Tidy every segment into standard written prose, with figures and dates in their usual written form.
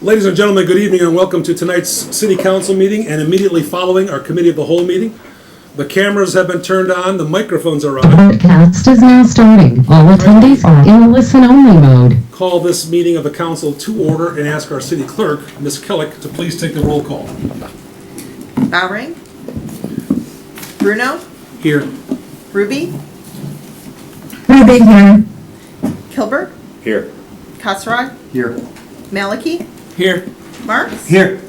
Ladies and gentlemen, good evening and welcome to tonight's City Council meeting and immediately following our Committee of the Whole meeting. The cameras have been turned on, the microphones are on. Broadcast is now starting. All attendees are in listen-only mode. Call this meeting of the council to order and ask our city clerk, Ms. Kellick, to please take the roll call. Bowring, Bruno, Here. Ruby, Ruby here. Kilberg, Here. Kasserag, Here. Maliki, Here. Marks, Here.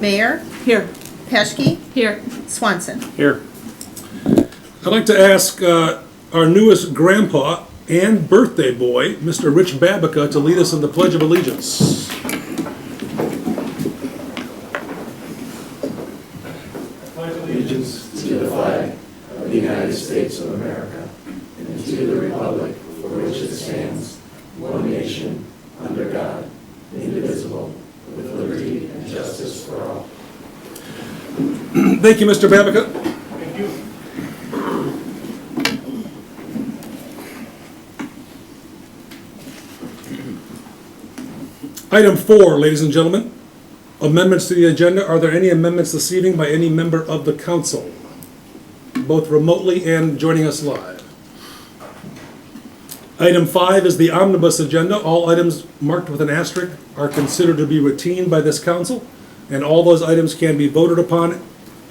Mayor, Here. Paschke, Here. Swanson. Here. I'd like to ask our newest grandpa and birthday boy, Mr. Rich Babica, to lead us in the Pledge of Allegiance. Allegiance to the flag of the United States of America and to the republic for which it stands, one nation, under God, indivisible, with liberty and justice for all. Thank you, Mr. Babica. Thank you. Item 4, ladies and gentlemen, amendments to the agenda. Are there any amendments this evening by any member of the council, both remotely and joining us live? Item 5 is the omnibus agenda. All items marked with an asterisk are considered to be routine by this council, and all those items can be voted upon,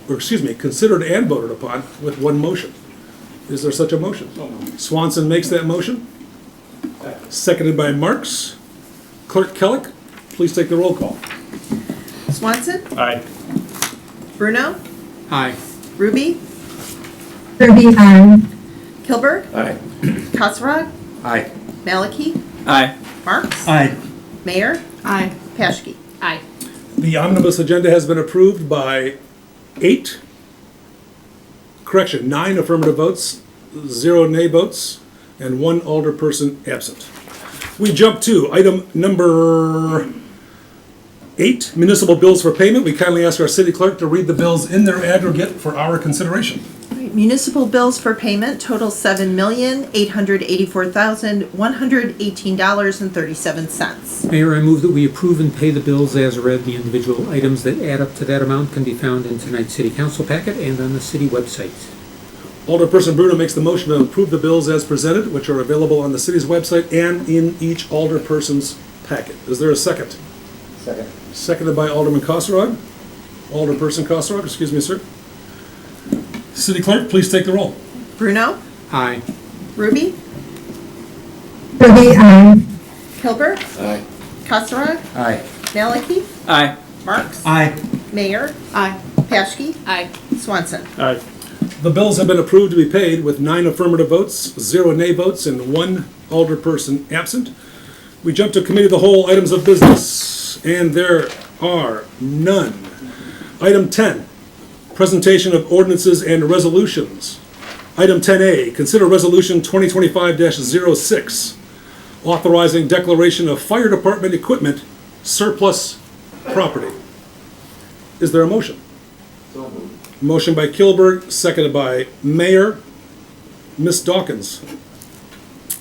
considered and voted upon with one motion. Is there such a motion? Swanson makes that motion. Seconded by Marks. Clerk Kellick, please take the roll call. Swanson, Aye. Bruno, Aye. Ruby, Ruby aye. Kilberg, Aye. Kasserag, Aye. Maliki, Aye. Marks, Aye. Mayor, Aye. Paschke. Aye. The omnibus agenda has been approved by 9 affirmative votes, 0 nay votes, and 1 alderperson absent. We jump to item number 8, municipal bills for payment. We kindly ask our city clerk to read the bills in their aggregate for our consideration. Municipal bills for payment total $7,884,118.37. Mayor, I move that we approve and pay the bills as read. The individual items that add up to that amount can be found in tonight's city council packet and on the city website. Alderperson Bruno makes the motion to approve the bills as presented, which are available on the city's website and in each alderperson's packet. Is there a second? Second. Seconded by Alderman Kasserag. Alderperson Kasserag, excuse me, sir. City clerk, please take the roll. Bruno, Aye. Ruby, Ruby aye. Kilberg, Aye. Kasserag, Aye. Maliki, Aye. Marks, Aye. Mayor, Aye. Paschke, Aye. Swanson. Aye. The bills have been approved to be paid with 9 affirmative votes, 0 nay votes, and 1 alderperson absent. We jump to Committee of the Whole items of business, and there are none. Item 10, presentation of ordinances and resolutions. Item 10A, consider Resolution 2025-06, authorizing declaration of fire department equipment surplus property. Is there a motion? So moved. Motion by Kilberg, seconded by Mayor. Ms. Dawkins.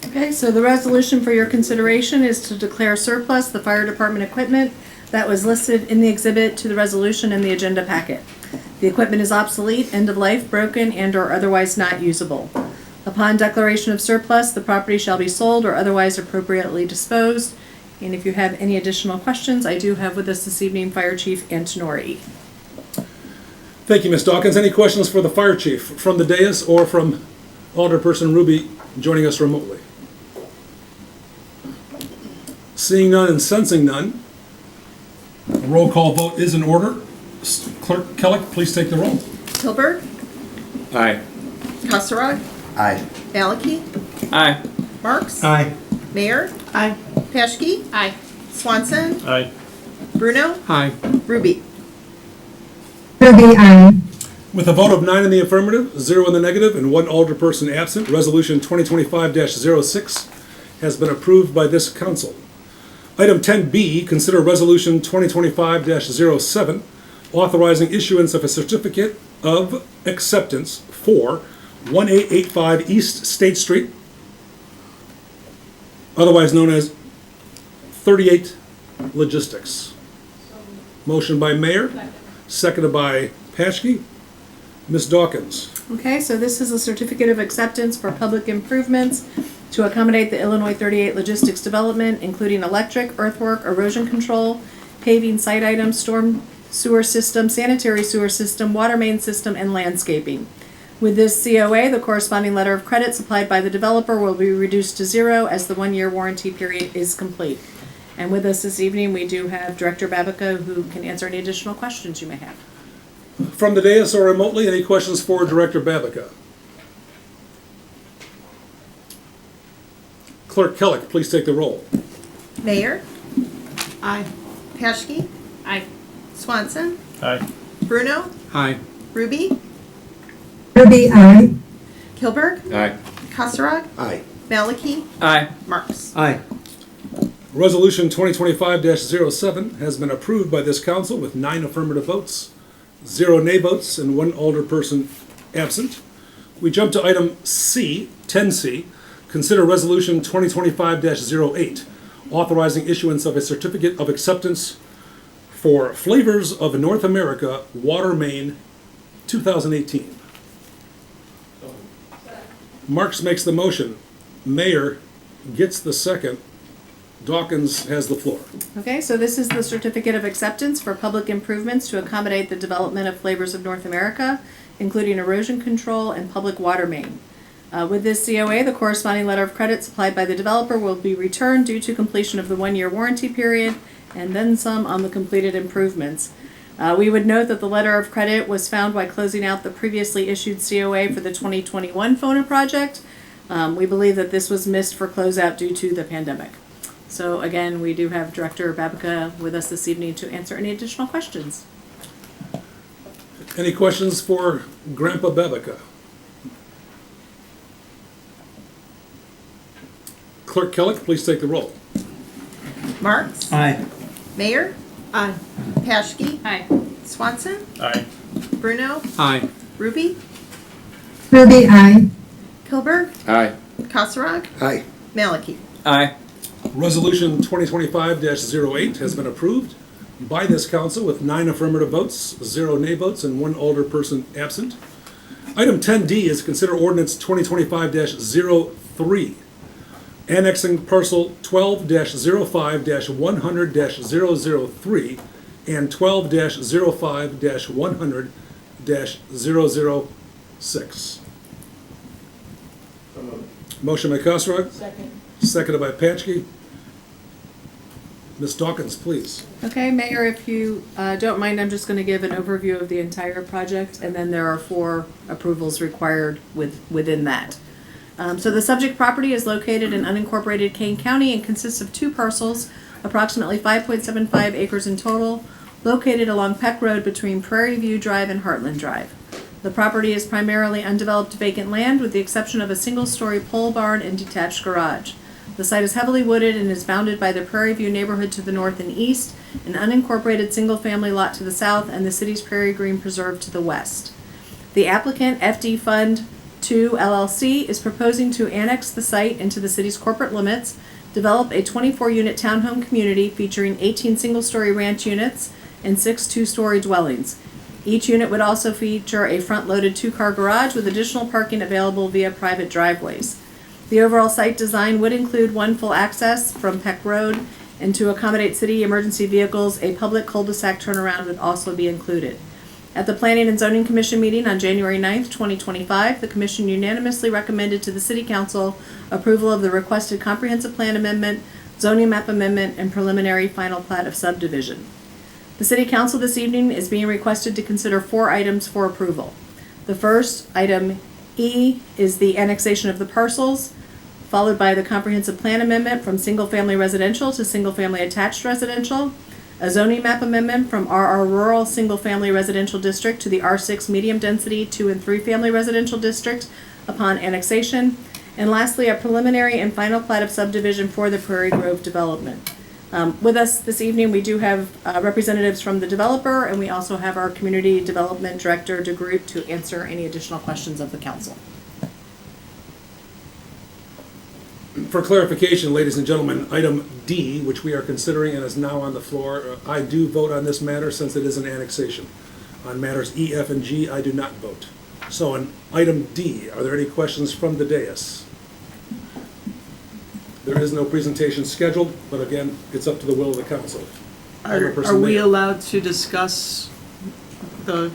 Okay, so the resolution for your consideration is to declare surplus the fire department equipment that was listed in the exhibit to the resolution in the agenda packet. The equipment is obsolete, end of life, broken, and/or otherwise not usable. Upon declaration of surplus, the property shall be sold or otherwise appropriately disposed. And if you have any additional questions, I do have with us this evening Fire Chief Antonori. Thank you, Ms. Dawkins. Any questions for the fire chief from the dais or from Alderperson Ruby joining us remotely? Seeing none and sensing none, a roll call vote is in order. Clerk Kellick, please take the roll. Kilberg, Aye. Kasserag, Aye. Maliki, Aye. Marks, Aye. Mayor, Aye. Paschke, Aye. Swanson, Aye. Bruno, Aye. Ruby. Ruby aye. With a vote of 9 in the affirmative, 0 in the negative, and 1 alderperson absent, Resolution 2025-06 has been approved by this council. Item 10B, consider Resolution 2025-07, authorizing issuance of a certificate of acceptance for 1885 East State Street, otherwise known as 38 Logistics. Motion by Mayor, seconded by Paschke. Ms. Dawkins. Okay, so this is a certificate of acceptance for public improvements to accommodate the Illinois 38 logistics development, including electric, earthwork, erosion control, paving site items, storm sewer system, sanitary sewer system, water main system, and landscaping. With this COA, the corresponding letter of credit supplied by the developer will be reduced to 0 as the 1-year warranty period is complete. And with us this evening, we do have Director Babica, who can answer any additional questions you may have. From the dais or remotely, any questions for Director Babica? Clerk Kellick, please take the roll. Mayor, Aye. Paschke, Aye. Swanson, Aye. Bruno, Aye. Ruby, Ruby, aye. Kilberg, Aye. Kasserag, Aye. Maliki, Aye. Marks. Aye. Resolution 2025-07 has been approved by this council with 9 affirmative votes, 0 nay votes, and 1 alderperson absent. We jump to item C, 10C, consider resolution 2025-08, authorizing issuance of a certificate of acceptance for Flavors of North America Water Main 2018. Marks makes the motion. Mayor gets the second. Dawkins has the floor. Okay, so this is the certificate of acceptance for public improvements to accommodate the development of Flavors of North America, including erosion control and public water main. With this COA, the corresponding letter of credit supplied by the developer will be returned due to completion of the 1-year warranty period and then some on the completed improvements. We would note that the letter of credit was found while closing out the previously issued COA for the 2021 FONA project. We believe that this was missed for closeout due to the pandemic. So again, we do have Director Babica with us this evening to answer any additional questions. Any questions for Grandpa Babica? Clerk Kellick, please take the roll. Marks, Aye. Mayor, Aye. Paschke, Aye. Swanson, Aye. Bruno, Aye. Ruby, Ruby, aye. Kilberg, Aye. Kasserag, Aye. Maliki. Aye. Resolution 2025-08 has been approved by this council with 9 affirmative votes, 0 nay votes, and 1 alderperson absent. Item 10D is consider ordinance 2025-03, annexing parcel 12-05-100-003 and 12-05-100-006. Motion by Kasserag. Seconded by Paschke. Ms. Dawkins, please. Okay, Mayor, if you don't mind, I'm just going to give an overview of the entire project, and then there are 4 approvals required within that. So the subject property is located in unincorporated Kane County and consists of 2 parcels, approximately 5.75 acres in total, located along Peck Road between Prairie View Drive and Heartland Drive. The property is primarily undeveloped vacant land with the exception of a single-story pole barn and detached garage. The site is heavily wooded and is bounded by the Prairie View neighborhood to the north and east, an unincorporated single-family lot to the south, and the city's Prairie Green Preserve to the west. The applicant, FD Fund 2 LLC, is proposing to annex the site into the city's corporate limits, develop a 24-unit townhome community featuring 18 single-story ranch units and 6 two-story dwellings. Each unit would also feature a front-loaded 2-car garage with additional parking available via private driveways. The overall site design would include 1 full access from Peck Road, and to accommodate city emergency vehicles, a public cul-de-sac turnaround would also be included. At the Planning and Zoning Commission meeting on January 9th, 2025, the Commission unanimously recommended to the City Council approval of the requested comprehensive plan amendment, zoning map amendment, and preliminary final plat of subdivision. The City Council this evening is being requested to consider 4 items for approval. The first, item E, is the annexation of the parcels, followed by the comprehensive plan amendment from single-family residential to single-family attached residential, a zoning map amendment from RR Rural Single Family Residential District to the R6 Medium Density 2 and 3 Family Residential District upon annexation, and lastly, a preliminary and final plat of subdivision for the Prairie Grove development. With us this evening, we do have representatives from the developer, and we also have our Community Development Director, DeGroot, to answer any additional questions of the council. For clarification, ladies and gentlemen, item D, which we are considering and is now on the floor, I do vote on this matter since it is an annexation. On matters E, F, and G, I do not vote. So on item D, are there any questions from the dais? There is no presentation scheduled, but again, it's up to the will of the council. Are Alderperson we Mayor. allowed to discuss the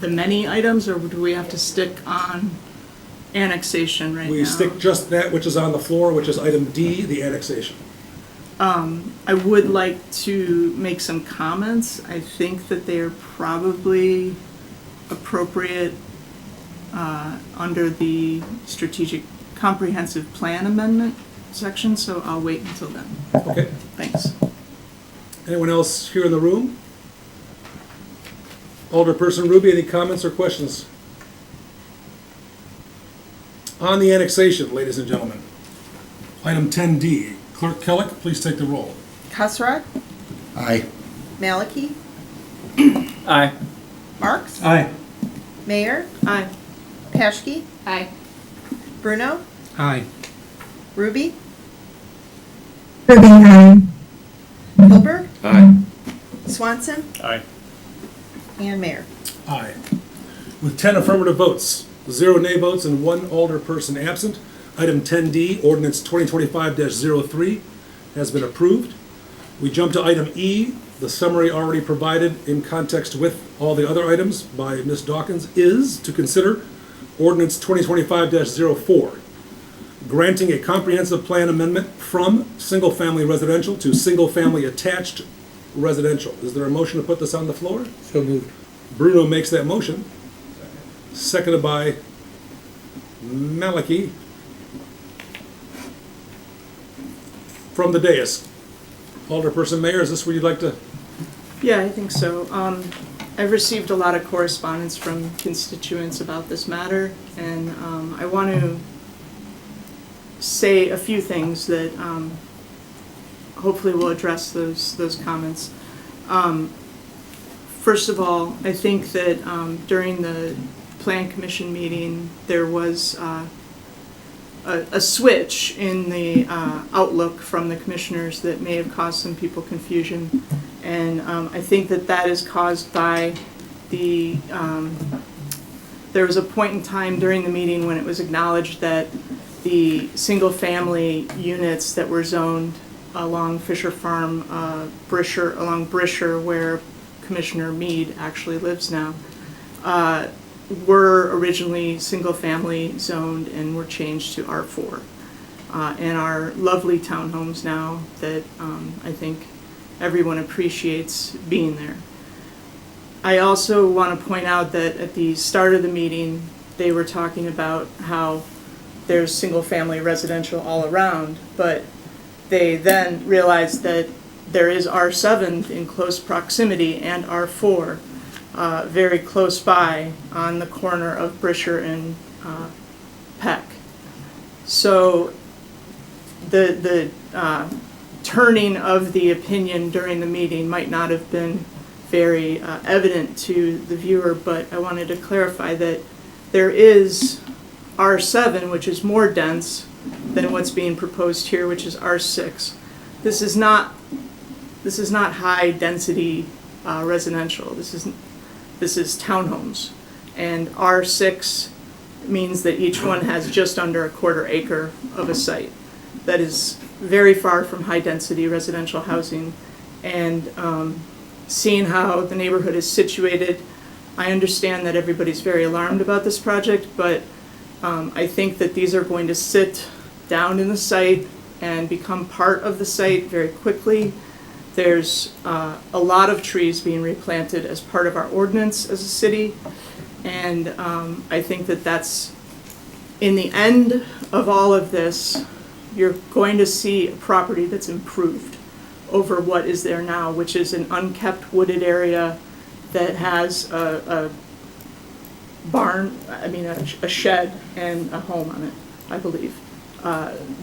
many items, or do we have to stick on annexation right now? We stick just that which is on the floor, which is item D, the annexation. I would like to make some comments. I think that they are probably appropriate under the strategic comprehensive plan amendment section, so I'll wait until then. Okay. Thanks. Anyone else here in the room? Alderperson Ruby, any comments or questions? On the annexation, ladies and gentlemen, item 10D, Clerk Kellick, please take the roll. Kasserag, Aye. Maliki, Aye. Marks, Aye. Mayor, Aye. Paschke, Aye. Bruno, Aye. Ruby, Ruby, aye. Kilberg, Aye. Swanson, Aye. and Mayor. Aye. With 10 affirmative votes, 0 nay votes, and 1 alderperson absent, item 10D, ordinance 2025-03, has been approved. We jump to item E. The summary already provided in context with all the other items by Ms. Dawkins is to consider ordinance 2025-04, granting a comprehensive plan amendment from single-family residential to single-family attached residential. Is there a motion to put this on the floor? So moved. Bruno makes that motion. Seconded by Maliki. From the dais. Alderperson Mayor, is this where you'd like to? Yeah, I think so. I've received a lot of correspondence from constituents about this matter, and I want to say a few things that hopefully will address those comments. First of all, I think that during the Plan Commission meeting, there was a switch in the outlook from the commissioners that may have caused some people confusion. And I think that that is caused by the, there was a point in time during the meeting when it was acknowledged that the single-family units that were zoned along Fisher Farm, along Brisher, where Commissioner Mead actually lives now, were originally single-family zoned and were changed to R4. And are lovely townhomes now that I think everyone appreciates being there. I also want to point out that at the start of the meeting, they were talking about how there's single-family residential all around, but they then realized that there is R7 in close proximity and R4 very close by on the corner of Brisher and Peck. So the turning of the opinion during the meeting might not have been very evident to the viewer, but I wanted to clarify that there is R7, which is more dense than what's being proposed here, which is R6. This is not high density residential. This is townhomes, and R6 means that each one has just under a quarter acre of a site. That is very far from high density residential housing, and seeing how the neighborhood is situated, I understand that everybody's very alarmed about this project, but I think that these are going to sit down in the site and become part of the site very quickly. There's a lot of trees being replanted as part of our ordinance as a city, and I think that that's, in the end of all of this, you're going to see a property that's improved over what is there now, which is an unkept wooded area that has a barn, a shed and a home on it, I believe.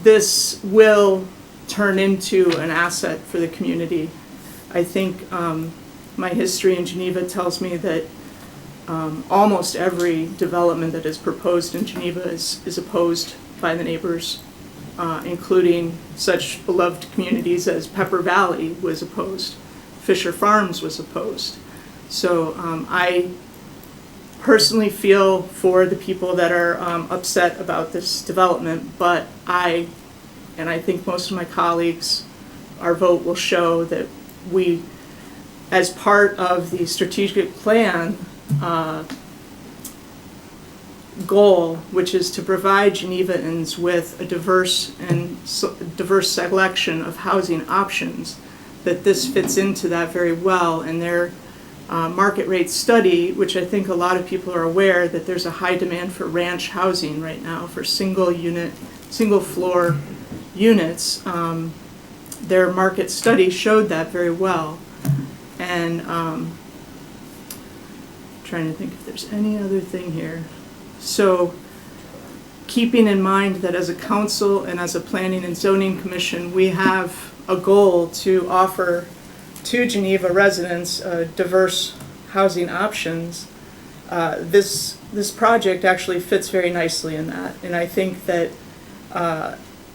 This will turn into an asset for the community. I think my history in Geneva tells me that almost every development that is proposed in Geneva is opposed by the neighbors. including such beloved communities as Pepper Valley was opposed. Fisher Farms was opposed. So I personally feel for the people that are upset about this development, but I think most of my colleagues, our vote will show that we, as part of the strategic plan goal, which is to provide Genevans with a diverse selection of housing options, that this fits into that very well. And their market rate study, which I think a lot of people are aware that there's a high demand for ranch housing right now, for single floor units. Their market study showed that very well. And trying to think if there's any other thing here. So keeping in mind that as a council and as a planning and zoning commission, we have a goal to offer to Geneva residents diverse housing options. This project actually fits very nicely in that. And I think that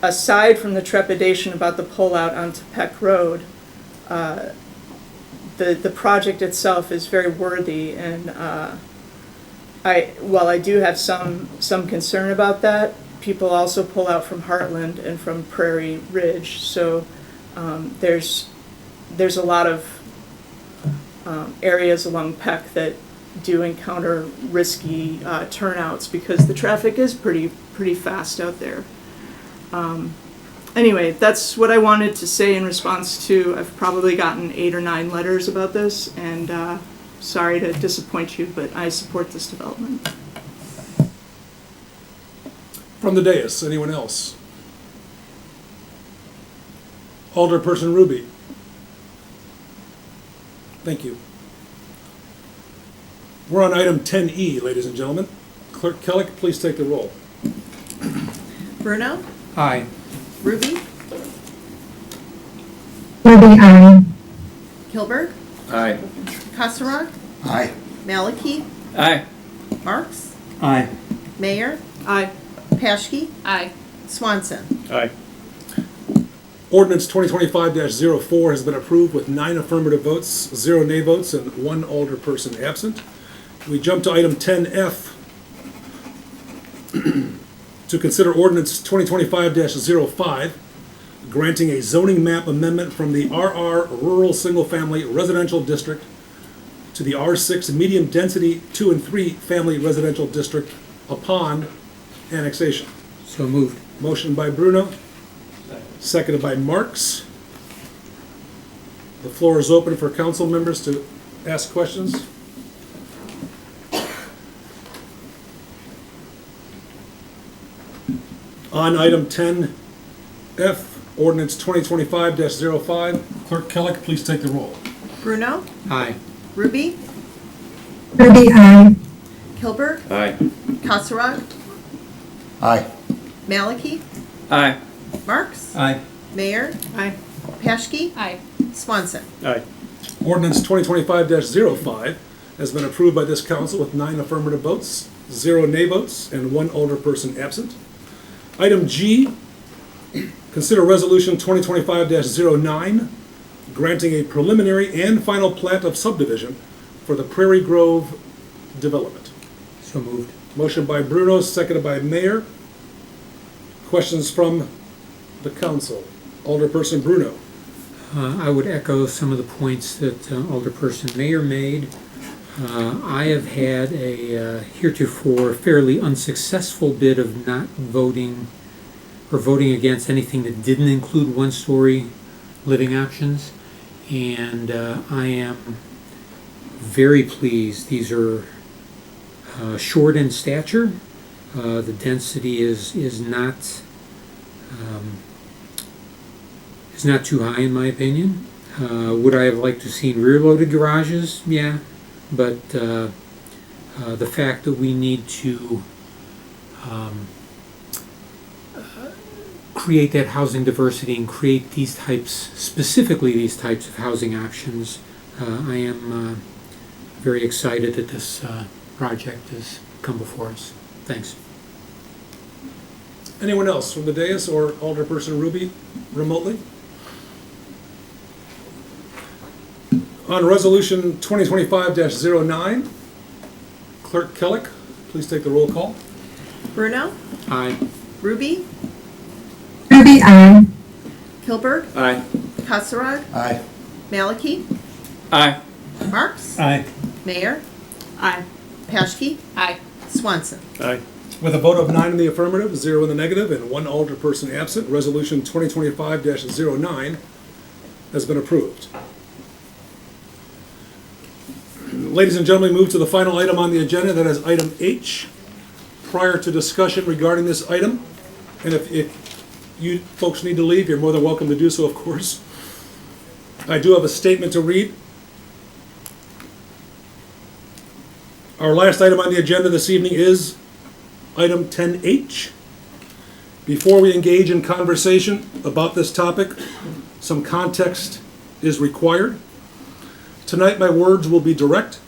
aside from the trepidation about the pullout onto Peck Road, the project itself is very worthy, and while I do have some concern about that, people also pull out from Heartland and from Prairie Ridge, so there's a lot of areas along Peck that do encounter risky turnouts because the traffic is pretty fast out there. Anyway, that's what I wanted to say in response to, I've probably gotten 8 or 9 letters about this, and sorry to disappoint you, but I support this development. From the dais, anyone else? Alderperson Ruby. Thank you. We're on item 10E, ladies and gentlemen. Clerk Kellick, please take the roll. Bruno, Aye. Ruby, Ruby, aye. Kilberg, Aye. Kasserag, Aye. Maliki, Aye. Marks, Aye. Mayor, Aye. Paschke, Aye. Swanson. Aye. Ordinance 2025-04 has been approved with 9 affirmative votes, 0 nay votes, and 1 alderperson absent. We jump to item 10F to consider ordinance 2025-05, granting a zoning map amendment from the RR Rural Single Family Residential District to the R6 Medium Density 2 and 3 Family Residential District upon annexation. So moved. Motion by Bruno, seconded by Marks. The floor is open for council members to ask questions. On item 10F, ordinance 2025-05, Clerk Kellick, please take the roll. Bruno, Aye. Ruby, Ruby, aye. Kilberg, Aye. Kasserag, Aye. Maliki, Aye. Marks, Aye. Mayor, Aye. Paschke, Aye. Swanson. Aye. Ordinance 2025-05 has been approved by this council with 9 affirmative votes, 0 nay votes, and 1 alderperson absent. Item G, consider resolution 2025-09, granting a preliminary and final plat of subdivision for the Prairie Grove development. So moved. Motion by Bruno, seconded by Mayor. Questions from the council? Alderperson Bruno. I would echo some of the points that Alderperson Mayor made. I have had a heretofore fairly unsuccessful bit of not voting or voting against anything that didn't include one-story living options, and I am very pleased. These are short in stature. The density is not too high in my opinion. Would I have liked to have seen rear-loaded garages? Yeah. But the fact that we need to create that housing diversity and create these types, specifically these types of housing options, I am very excited that this project has come before us. Thanks. Anyone else from the dais or Alderperson Ruby remotely? On Resolution 2025-09, Clerk Kellick, please take the roll call. Bruno, Aye. Ruby, Ruby, aye. Kilberg, Aye. Kasserag, Aye. Maliki, Aye. Marks, Aye. Mayor, Aye. Peschke, Aye. Swanson. Aye. With a vote of 9 in the affirmative, 0 in the negative, and 1 alderperson absent, Resolution 2025-09 has been approved. Ladies and gentlemen, move to the final item on the agenda, that is item H. Prior to discussion regarding this item, and if you folks need to leave, you're more than welcome to do so, of course. I do have a statement to read. Our last item on the agenda this evening is item 10H. Before we engage in conversation about this topic, some context is required. Tonight my words will be direct,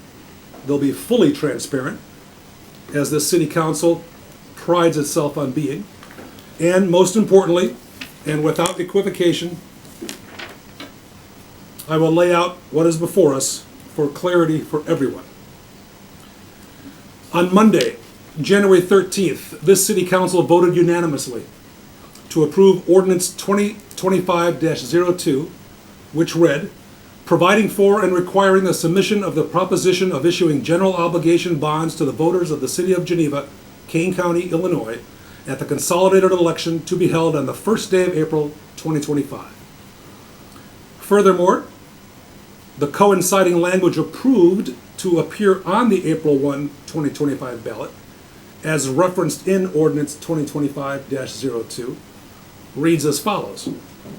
they'll be fully transparent, as this city council prides itself on being, and most importantly, and without equivocation, I will lay out what is before us for clarity for everyone. On Monday, January 13th, this city council voted unanimously to approve ordinance 2025-02, which read, providing for and requiring the submission of the proposition of issuing general obligation bonds to the voters of the city of Geneva, Kane County, Illinois, at the consolidated election to be held on the first day of April 2025. Furthermore, the coinciding language approved to appear on the April 1, 2025 ballot, as referenced in ordinance 2025-02, reads as follows.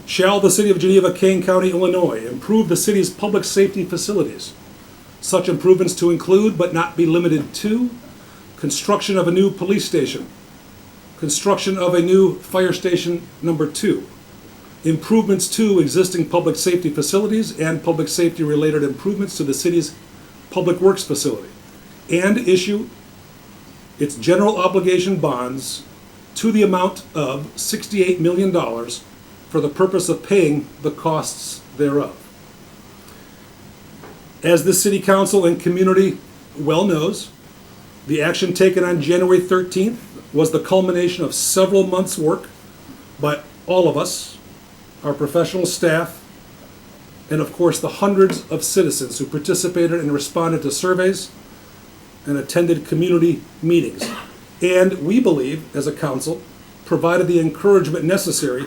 Shall the city of Geneva, Kane County, Illinois, improve the city's public safety facilities? Such improvements to include, but not be limited to, construction of a new police station, construction of a new fire station number 2, improvements to existing public safety facilities and public safety related improvements to the city's public works facility, and issue its general obligation bonds to the amount of $68 million for the purpose of paying the costs thereof. As the city council and community well knows, the action taken on January 13th was the culmination of several months' work by all of us, our professional staff, and of course the hundreds of citizens who participated and responded to surveys and attended community meetings. And we believe, as a council, provided the encouragement necessary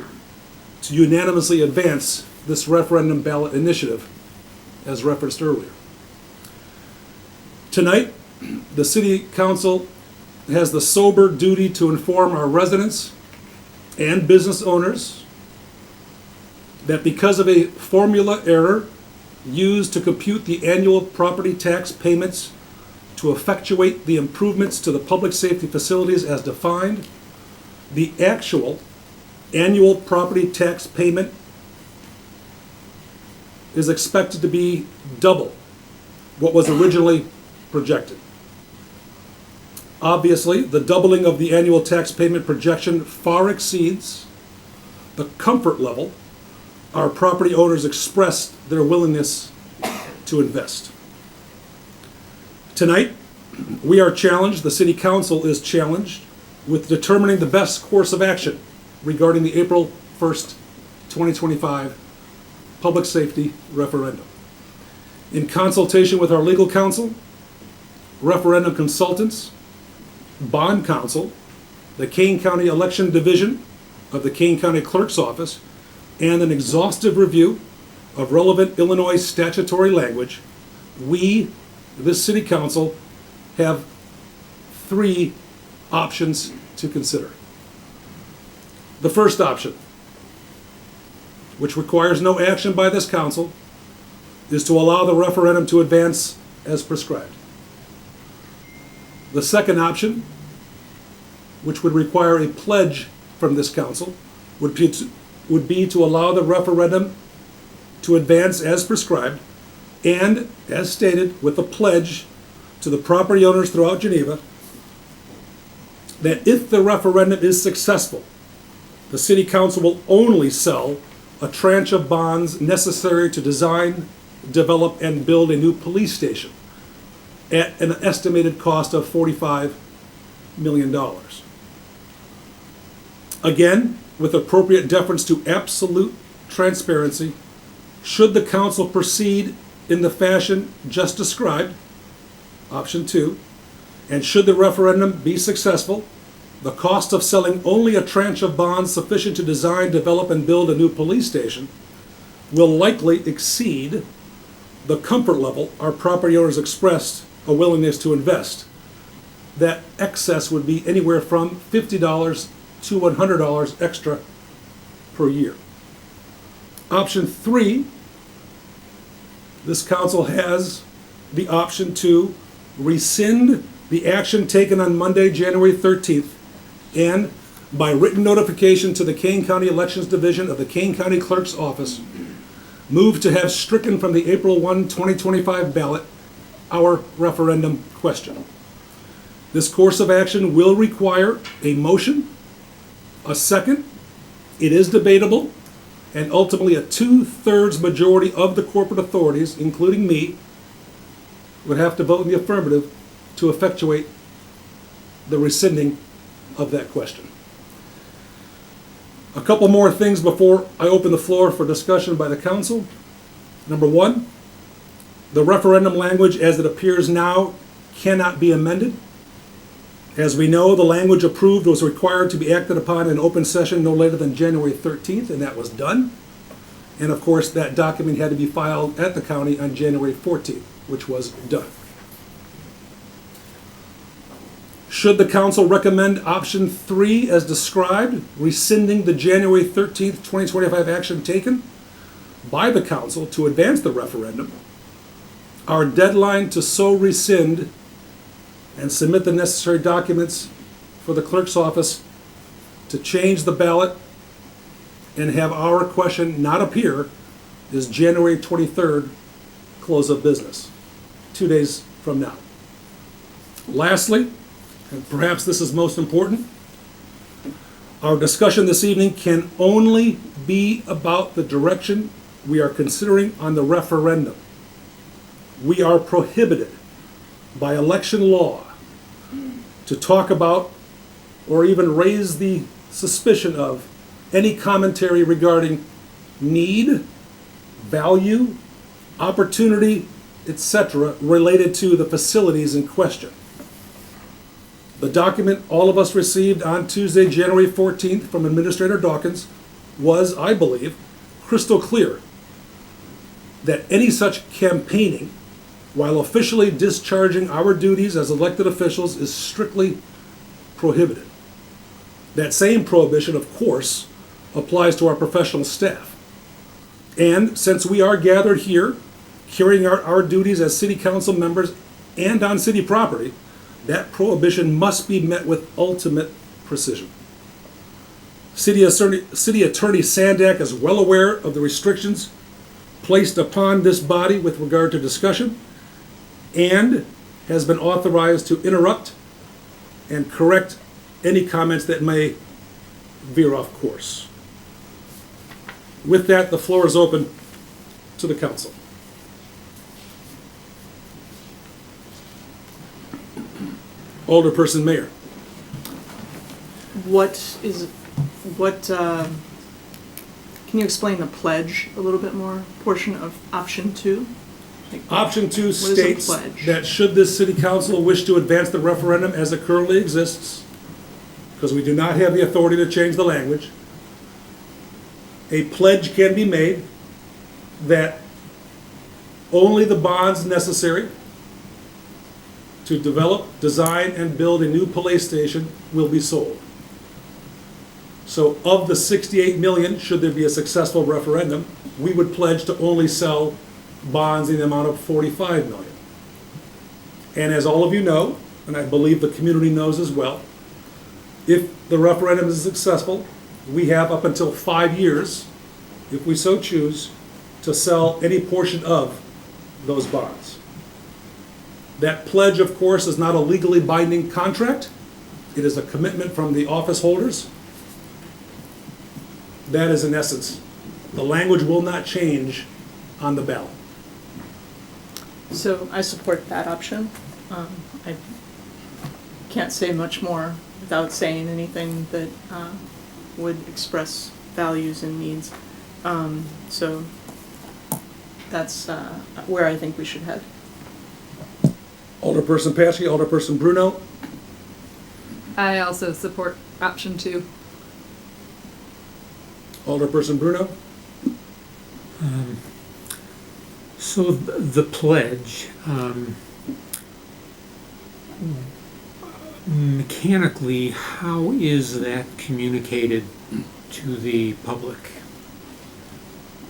to unanimously advance this referendum ballot initiative, as referenced earlier. Tonight, the City Council has the sober duty to inform our residents and business owners that because of a formula error used to compute the annual property tax payments to effectuate the improvements to the public safety facilities as defined, the actual annual property tax payment is expected to be double what was originally projected. Obviously, the doubling of the annual tax payment projection far exceeds the comfort level our property owners expressed their willingness to invest. Tonight, we are challenged, the City Council is challenged, with determining the best course of action regarding the April 1st, 2025 public safety referendum. In consultation with our legal counsel, referendum consultants, bond counsel, the Kane County Election Division of the Kane County Clerk's Office, and an exhaustive review of relevant Illinois statutory language, we, this City Council, have 3 options to consider. The first option, which requires no action by this council, is to allow the referendum to advance as prescribed. The second option, which would require a pledge from this council, would be to allow the referendum to advance as prescribed and, as stated, with a pledge to the property owners throughout Geneva that if the referendum is successful the city council will only sell a tranche of bonds necessary to design, develop, and build a new police station at an estimated cost of $45 million. Again, with appropriate deference to absolute transparency, should the council proceed in the fashion just described, option 2, and should the referendum be successful, the cost of selling only a tranche of bonds sufficient to design, develop, and build a new police station will likely exceed the comfort level our property owners expressed a willingness to invest. That excess would be anywhere from $50 to $100 extra per year. Option 3, this council has the option to rescind the action taken on Monday, January 13th, and by written notification to the Kane County Elections Division of the Kane County Clerk's Office, move to have stricken from the April 1, 2025 ballot our referendum question. This course of action will require a motion, a second, it is debatable, and ultimately a 2/3 majority of the corporate authorities, including me, would have to vote in the affirmative to effectuate the rescinding of that question. A couple more things before I open the floor for discussion by the council. Number 1, the referendum language as it appears now cannot be amended. As we know, the language approved was required to be acted upon in open session no later than January 13th, and that was done. And of course, that document had to be filed at the county on January 14th, which was done. Should the council recommend option 3 as described, rescinding the January 13th, 2025 action taken by the council to advance the referendum, our deadline to so rescind and submit the necessary documents for the clerk's office to change the ballot and have our question not appear is January 23rd, close of business, 2 days from now. Lastly, and perhaps this is most important, our discussion this evening can only be about the direction we are considering on the referendum. We are prohibited by election law to talk about or even raise the suspicion of any commentary regarding need, value, opportunity, etc. related to the facilities in question. The document all of us received on Tuesday, January 14th from Administrator Dawkins was, I believe, crystal clear that any such campaigning, while officially discharging our duties as elected officials, is strictly prohibited. That same prohibition, of course, applies to our professional staff. And since we are gathered here, carrying out our duties as city council members and on city property, that prohibition must be met with ultimate precision. City Attorney Sandak is well aware of the restrictions placed upon this body with regard to discussion and has been authorized to interrupt and correct any comments that may veer off course. With that, the floor is open to the council. Alderperson Mayor. Can you explain the pledge a little bit more, portion of option 2? Option 2 is a states pledge? that should this city council wish to advance the referendum as it currently exists, because we do not have the authority to change the language, a pledge can be made that only the bonds necessary to develop, design, and build a new police station will be sold. So of the 68 million, should there be a successful referendum, we would pledge to only sell bonds in the amount of 45 million. And as all of you know, and I believe the community knows as well, if the referendum is successful, we have up until 5 years, if we so choose, to sell any portion of those bonds. That pledge, of course, is not a legally binding contract. It is a commitment from the office holders. that is in essence, the language will not change on the ballot. So I support that option. I can't say much more without saying anything that would express values and needs. So that's where I think we should head. Alderperson Paskey, Alderperson Bruno, I also support option 2. Alderperson Bruno, So the pledge, mechanically, how is that communicated to the public?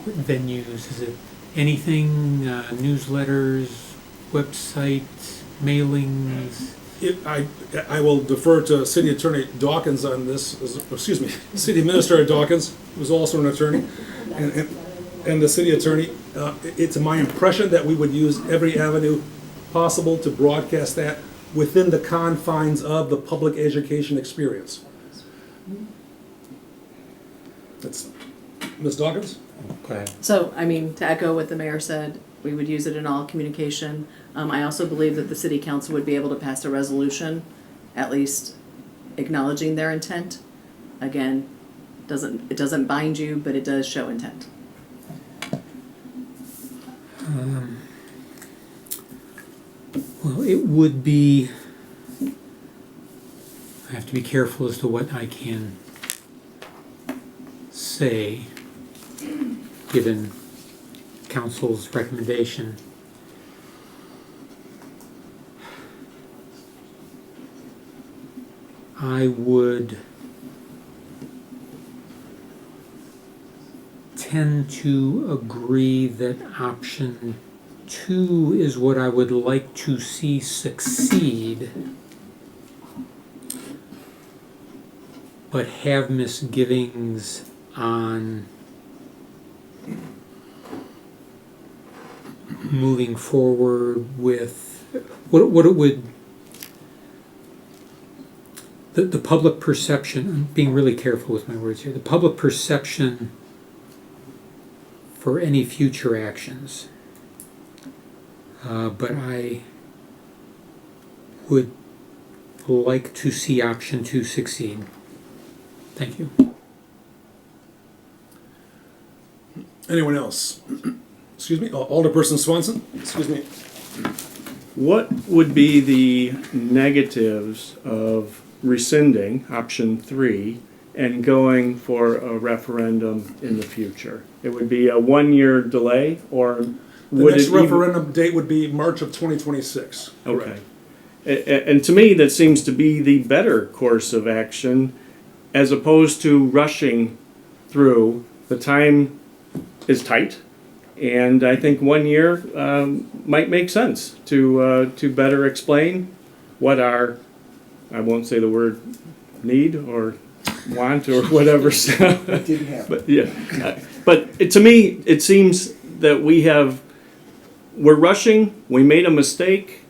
What venues? Is it anything, newsletters, websites, mailings? I will defer to City Attorney Dawkins on this, excuse me, City Administrator Dawkins, who's also an attorney, and the city attorney. It's my impression that we would use every avenue possible to broadcast that within the confines of the public education experience. That's, Ms. Dawkins? Okay. So, I mean, to echo what the mayor said, we would use it in all communication. I also believe that the city council would be able to pass a resolution, at least acknowledging their intent. Again, it doesn't bind you, but it does show intent. Well, it would be, I have to be careful as to what I can say, given council's recommendation. I would tend to agree that option 2 is what I would like to see succeed, but have misgivings on moving forward with what it would, the public perception. I'm being really careful with my words here. The public perception for any future actions. But I would like to see option 2 succeed. Thank you. Anyone else? Excuse me, Alderperson Swanson, excuse me. What would be the negatives of rescinding option 3 and going for a referendum in the future? It would be a 1-year delay, or The would next it even- referendum date would be March of 2026. Okay. And to me, that seems to be the better course of action, as opposed to rushing through. The time is tight, and I think 1 year might make sense to better explain what our, I won't say the word need or want or whatever. Didn't happen. But yeah, but to me, it seems that we're rushing. We made a mistake,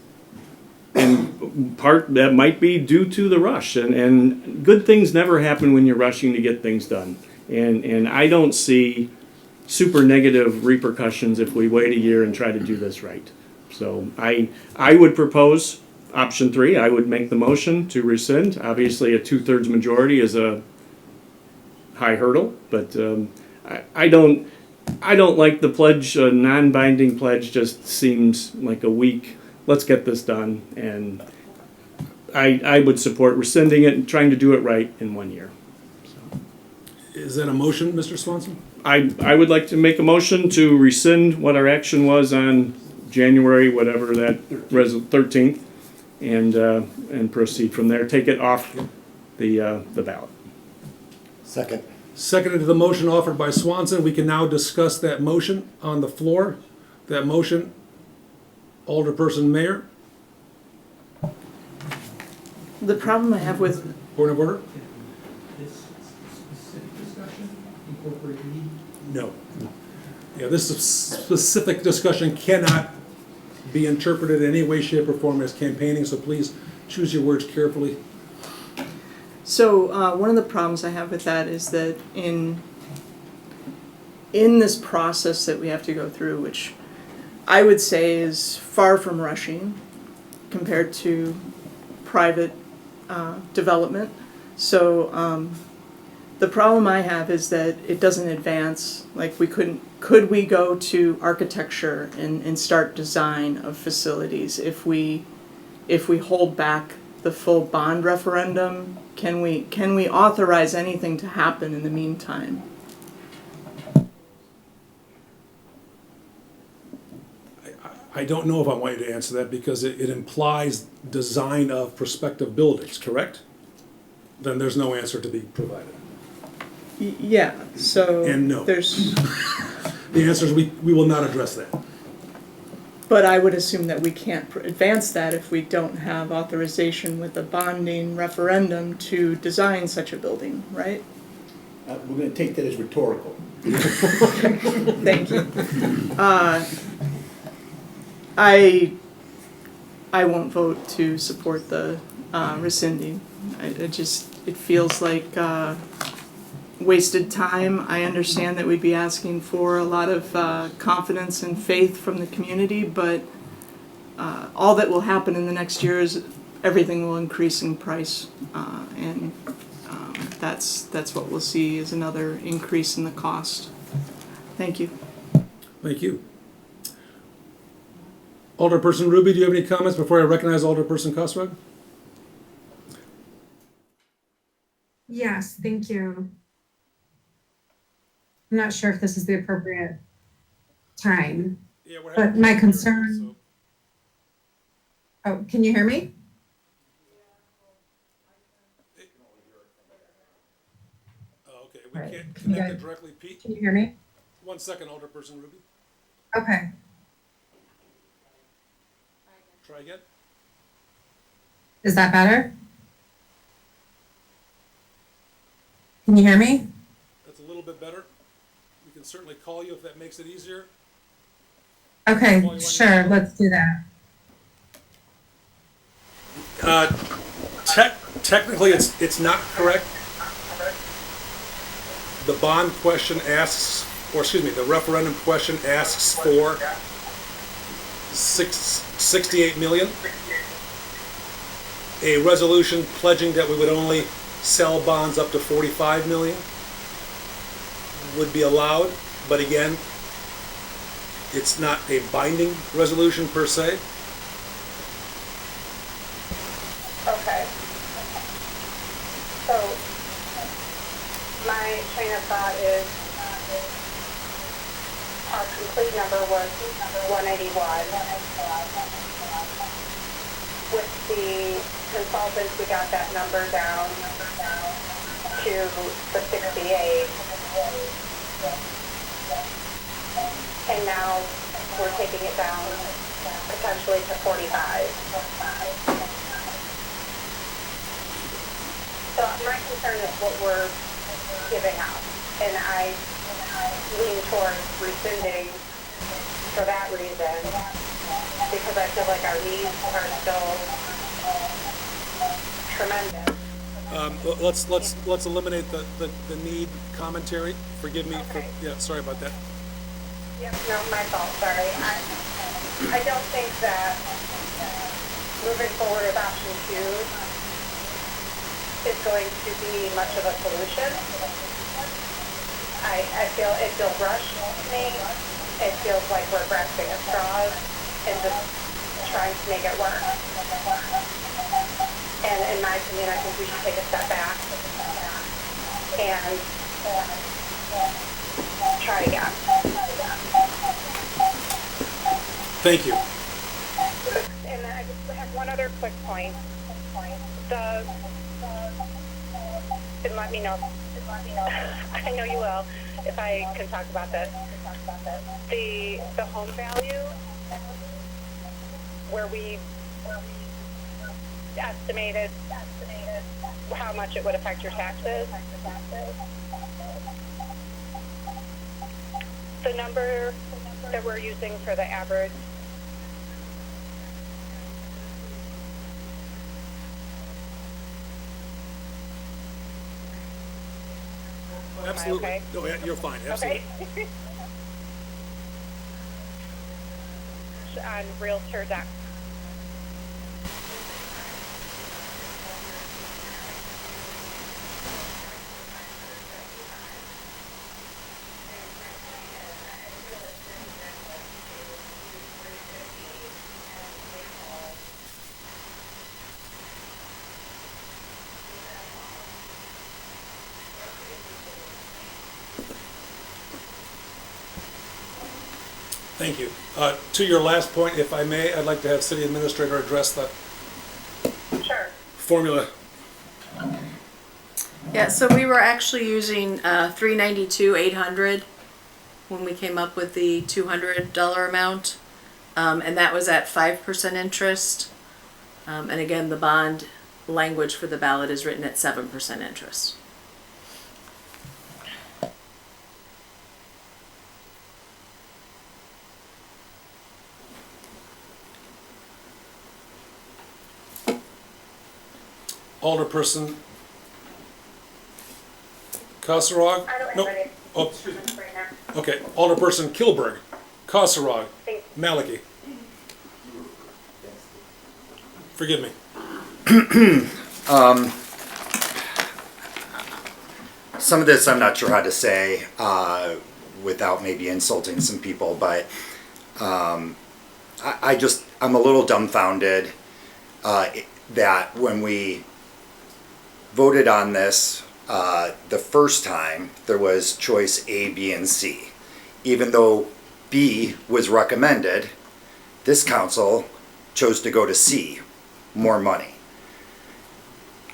and part that might be due to the rush. And good things never happen when you're rushing to get things done. And I don't see super negative repercussions if we wait a year and try to do this right. So I would propose option 3. I would make the motion to rescind. Obviously, a 2/3 majority is a high hurdle, but I don't like the pledge. A non-binding pledge just seems like a weak, let's get this done. And I would support rescinding it and trying to do it right in 1 year. Is that a motion, Mr. Swanson? I would like to make a motion to rescind what our action was on January, whatever that 13th, and proceed from there. Take it off the ballot. Second. Seconded to the motion offered by Swanson. We can now discuss that motion on the floor. That motion, Alderperson Mayor, The problem I have with, point of order? This specific discussion incorporate No. Yeah, this specific discussion cannot be interpreted in any way, shape, or form as campaigning, so please choose your words carefully. so one of the problems I have with that is that in in this process that we have to go through, which I would say is far from rushing compared to private development. So the problem I have is that it doesn't advance. Like could we go to architecture and start design of facilities if we hold back the full bond referendum? Can we authorize anything to happen in the meantime? I don't know if I want you to answer that because it implies design of prospective buildings, correct? Then there's no answer to be provided. Yeah, so And no. there's, The answer is we will not address that. but I would assume that we can't advance that if we don't have authorization with a bonding referendum to design such a building, right? We're gonna take that as rhetorical. Thank you. I won't vote to support the rescinding. It feels like wasted time. I understand that we'd be asking for a lot of confidence and faith from the community, but all that will happen in the next year is everything will increase in price, and that's what we'll see is another increase in the cost. Thank you. Thank you. Alderperson Ruby, do you have any comments before I recognize Alderperson Cosrog? Yes, thank you. I'm not sure if this is the appropriate time, Yeah, but my concern. Oh, can you hear me? Oh, okay, we Right. can't Can you connect it guys- directly. Pete, Can you hear me? 1 second, Alderperson Ruby. Okay. Try again. Is that better? Can you hear me? That's a little bit better. We can certainly call you if that makes it easier. Okay, sure, let's do that. Technically, it's not correct. The bond question asks, or excuse me, the referendum question asks for 68 million. A resolution pledging that we would only sell bonds up to 45 million would be allowed, but again, it's not a binding resolution per se. Okay. So, my train of thought is, our complete number was 181. With the consultants, we got that number down to the 68. And now we're taking it down potentially to 45. So my concern is what we're giving up, and I lean towards rescinding for that reason, because I feel like our needs are still tremendous. Let's eliminate the need commentary. Forgive me for, Okay. yeah, sorry about that. Yep, no, my fault, sorry. I don't think that moving forward with option 2 is going to be much of a solution. I feel it feels rushed to me. It feels like we're grasping at straws and just trying to make it work. And in my opinion, I think we should take a step back and try again. Thank you. And I just have one other quick point. And let me know. I know you will, if I can talk about this. The home value, where we estimated how much it would affect your taxes. The number that we're using for the average absolutely. okay? Oh, yeah, you're fine, absolutely. Okay. On Realtor.com. Thank you. To your last point, if I may, I'd like to have City Administrator address the Sure. formula. Yeah, so we were actually using 392,800 when we came up with the $200 amount, and that was at 5% interest. And again, the bond language for the ballot is written at 7% interest. Alderperson Kasserag? I don't have No. any Oh, right now. okay. Alderperson Kilberg, Kasserag, Thanks. Malachi. Forgive me. Some of this I'm not sure how to say without maybe insulting some people, but I'm a little dumbfounded that when we voted on this the first time, there was choice A, B, and C. Even though B was recommended, this council chose to go to C, more money.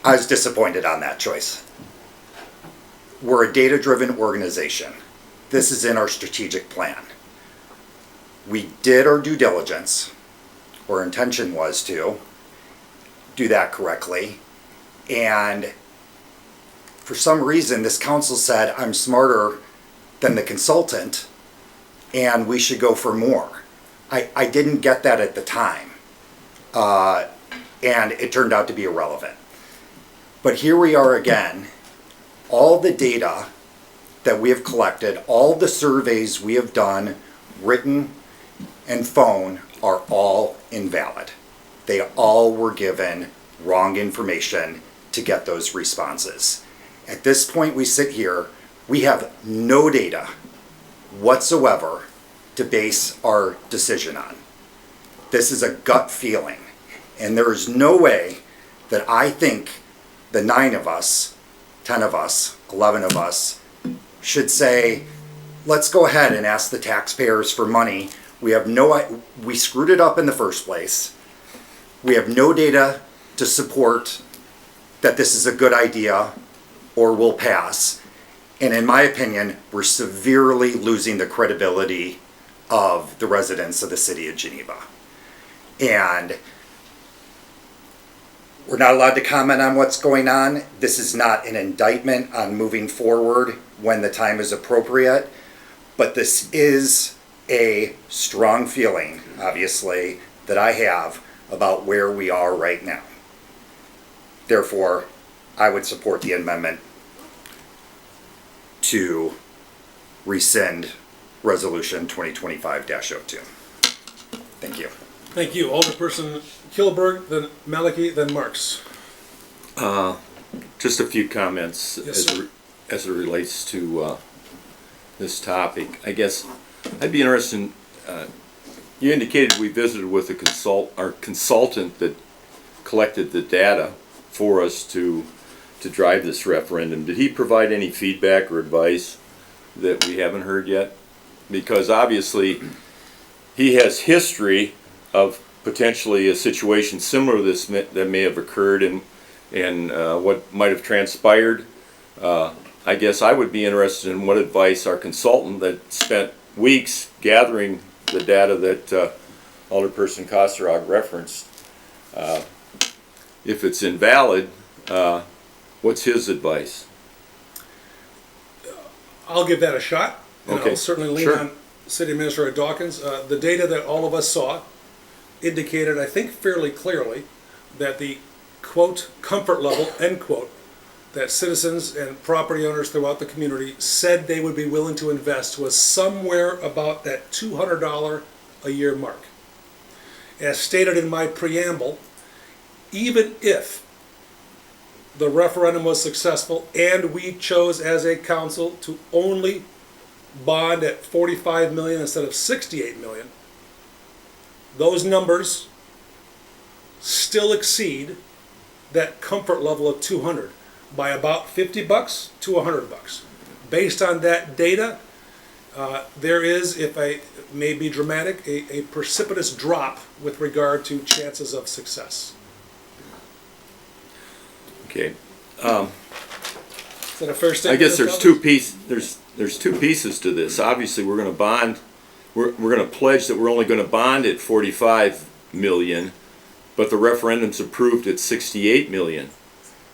I was disappointed on that choice. We're a data-driven organization. This is in our strategic plan. We did our due diligence, or intention was to do that correctly, and for some reason this council said I'm smarter than the consultant and we should go for more. I didn't get that at the time, and it turned out to be irrelevant. But here we are again. All the data that we have collected, all the surveys we have done, written and phone, are all invalid. They all were given wrong information to get those responses. At this point we sit here, we have no data whatsoever to base our decision on. This is a gut feeling, and there is no way that I think the 9 of us, 10 of us, 11 of us should say, let's go ahead and ask the taxpayers for money. We screwed it up in the first place. We have no data to support that this is a good idea or will pass. And in my opinion, we're severely losing the credibility of the residents of the city of Geneva. And we're not allowed to comment on what's going on. This is not an indictment on moving forward when the time is appropriate, but this is a strong feeling, obviously, that I have about where we are right now. Therefore, I would support the amendment to rescind Resolution 2025-02. Thank you. Thank you. Alderperson Kilberg, then Malachi, then Marks. Just a few comments Yes, sir. as it relates to this topic. I guess I'd be interested in, you indicated we visited with our consultant that collected the data for us to drive this referendum. Did he provide any feedback or advice that we haven't heard yet? Because obviously he has history of potentially a situation similar to this that may have occurred and what might have transpired. I guess I would be interested in what advice our consultant that spent weeks gathering the data that Alderperson Kasserag referenced, if it's invalid, what's his advice? I'll give that a shot, and Okay, I'll certainly lean sure. on City Administrator Dawkins. The data that all of us saw indicated, I think fairly clearly, that the quote comfort level, end quote, that citizens and property owners throughout the community said they would be willing to invest was somewhere about that $200 a year mark. As stated in my preamble, even if the referendum was successful and we chose as a council to only bond at 45 million instead of 68 million, those numbers still exceed that comfort level of 200 by about $50 to $100. Based on that data, there is, if I may be dramatic, a precipitous drop with regard to chances of success. Okay. Is that a fair statement? I guess Mr. there's two pieces to this. Obviously, we're going to bond. We're going to pledge that we're only going to bond at 45 million, but the referendum's approved at 68 million.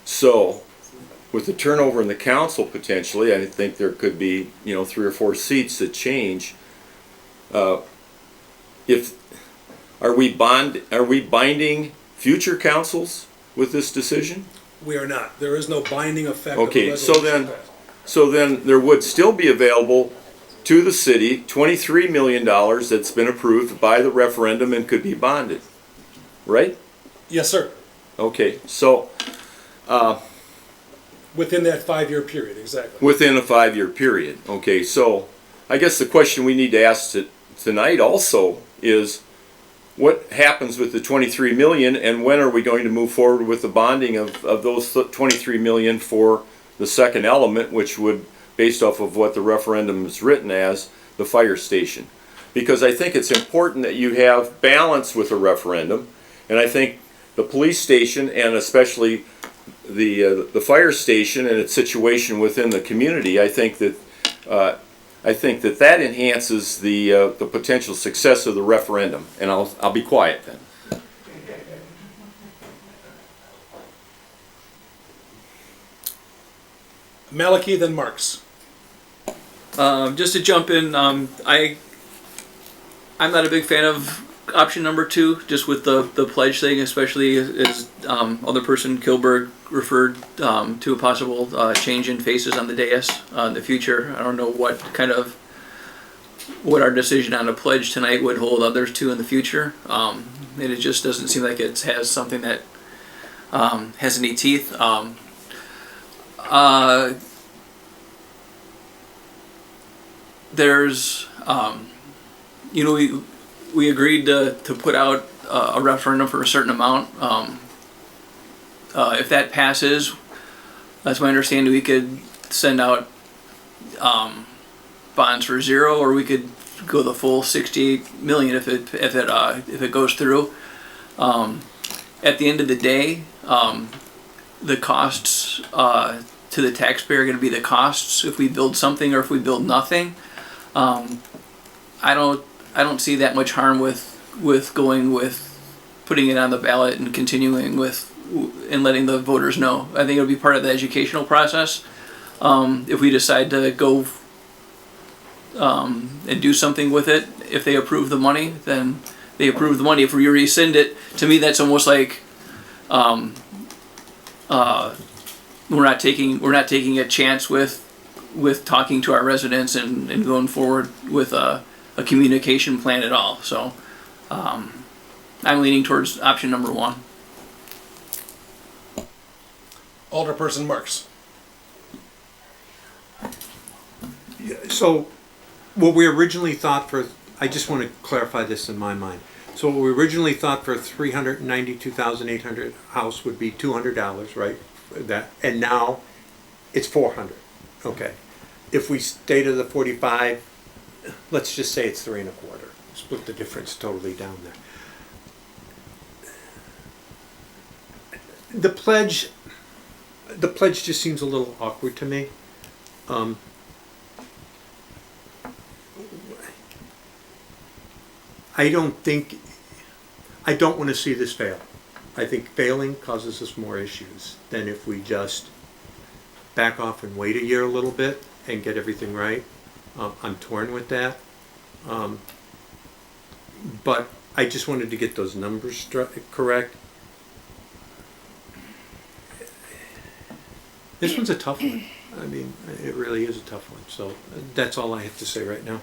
So, with the turnover in the council potentially, I think there could be 3 or 4 seats that change. Are we binding future councils with this decision? We are not. There is no binding effect. Okay, of the so resolution. then there would still be available to the city $23 million that's been approved by the referendum and could be bonded, right? Yes, sir. Okay, so Within that 5-year period, exactly. within a 5-year period. Okay, so I guess the question we need to ask tonight also is, what happens with the 23 million, and when are we going to move forward with the bonding of those 23 million for the second element, which would, based off of what the referendum is written as, the fire station? Because I think it's important that you have balance with a referendum, and I think the police station, and especially the fire station and its situation within the community, I think that that enhances the potential success of the referendum. And I'll be quiet then. Malachi, then Marks. Just to jump in, I'm not a big fan of option number 2, just with the pledge thing, especially as other person Kilberg referred to a possible change in faces on the dais in the future. I don't know what our decision on a pledge tonight would hold others to in the future. And it just doesn't seem like it has something that has any teeth. There's, we agreed to put out a referendum for a certain amount. If that passes, that's my understanding, we could send out bonds for 0, or we could go the full 68 million if it goes through. At the end of the day, the costs to the taxpayer are going to be the costs if we build something or if we build nothing. I don't see that much harm with going with putting it on the ballot and continuing with and letting the voters know. I think it'll be part of the educational process. If we decide to go and do something with it, if they approve the money, then they approve the money. If we rescind it, to me that's almost like we're not taking a chance with talking to our residents and going forward with a communication plan at all. So I'm leaning towards option number 1. Alderperson Marks. So what we originally thought for, I just want to clarify this in my mind. So what we originally thought for a $392,800 house would be $200, right? And now it's $400. Okay. If we stay to the 45, let's just say it's 3 1/4. Split the difference totally down there. The pledge just seems a little awkward to me. I don't want to see this fail. I think failing causes us more issues than if we just back off and wait a year a little bit and get everything right. I'm torn with that. But I just wanted to get those numbers correct. This one's a tough one. I mean, it really is a tough one. So that's all I have to say right now.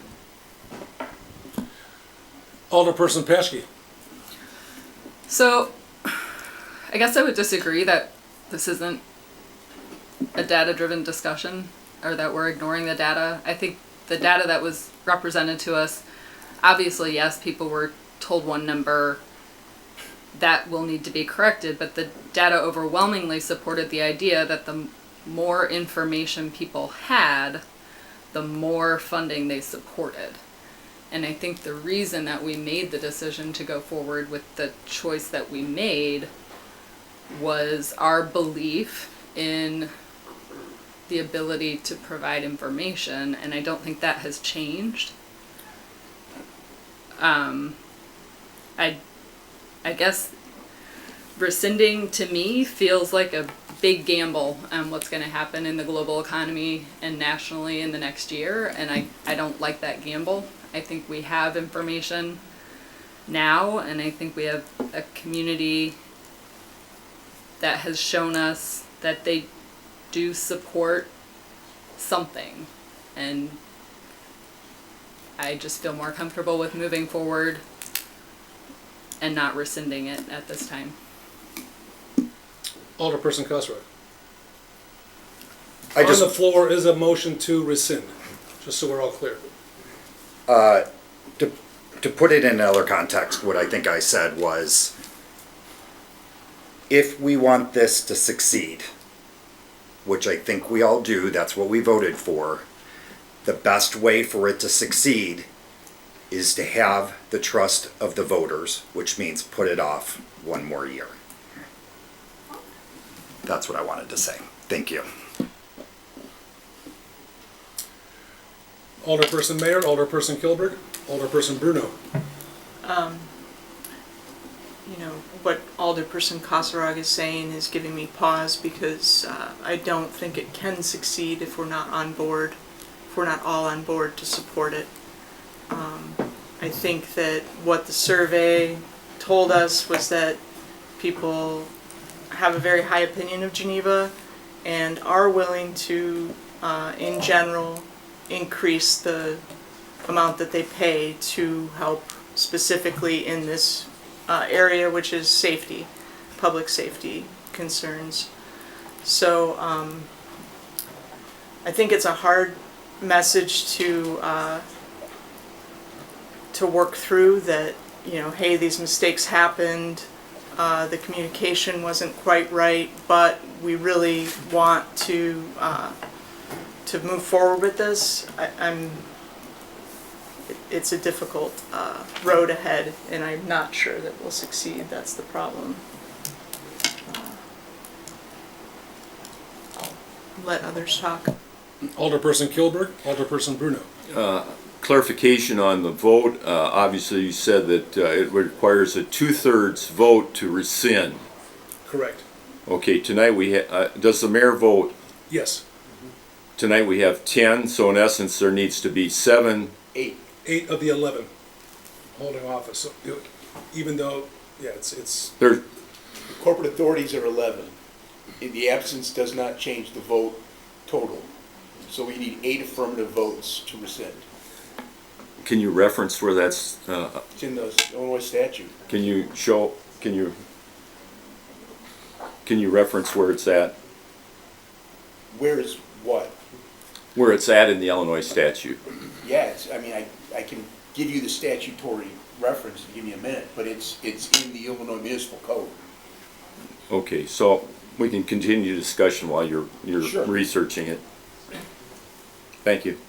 Alderperson Paschke. So, I guess I would disagree that this isn't a data-driven discussion, or that we're ignoring the data. I think the data that was represented to us, obviously, yes, people were told one number that will need to be corrected, but the data overwhelmingly supported the idea that the more information people had, the more funding they supported. And I think the reason that we made the decision to go forward with the choice that we made was our belief in the ability to provide information, and I don't think that has changed. I guess rescinding to me feels like a big gamble on what's going to happen in the global economy and nationally in the next year, and I don't like that gamble. I think we have information now, and I think we have a community that has shown us that they do support something, and I just feel more comfortable with moving forward and not rescinding it at this time. Alderperson Cosroy. I just- On the floor is a motion to rescind, just so we're all clear. To put it in another context, what I think I said was, if we want this to succeed, which I think we all do, that's what we voted for, the best way for it to succeed is to have the trust of the voters, which means put it off one more year. That's what I wanted to say. Thank you. Alderperson Mayor, Alderperson Kilberg, Alderperson Bruno. You know, what Alderperson Kosarog is saying is giving me pause, because I don't think it can succeed if we're not on board, if we're not all on board to support it. I think that what the survey told us was that people have a very high opinion of Geneva and are willing to, in general, increase the amount that they pay to help specifically in this area, which is safety, public safety concerns. So I think it's a hard message to work through, that, you know, hey, these mistakes happened, the communication wasn't quite right, but we really want to move forward with this. It's a difficult road ahead, and I'm not sure that we'll succeed. That's the problem. I'll let others talk. Alderperson Kilberg, Alderperson Bruno. Clarification on the vote. Obviously, you said that it requires a 2/3 vote to rescind. Correct. Okay, tonight does the mayor vote? Yes. Tonight we have 10, so in essence there needs to be 7. 8 of the 11 holding office. So, even though, yeah, it's. There. Corporate authorities are 11. In the absence does not change the vote total. So we need 8 affirmative votes to rescind. Can you reference where that's? It's in the Illinois statute. Can you show? Can you reference where it's at? Where is what? Where it's at in the Illinois statute. Yeah, I mean, I can give you the statutory reference, give me a minute, but it's in the Illinois Municipal Code. Okay, so we can continue discussion while you're Sure. researching it. Thank you.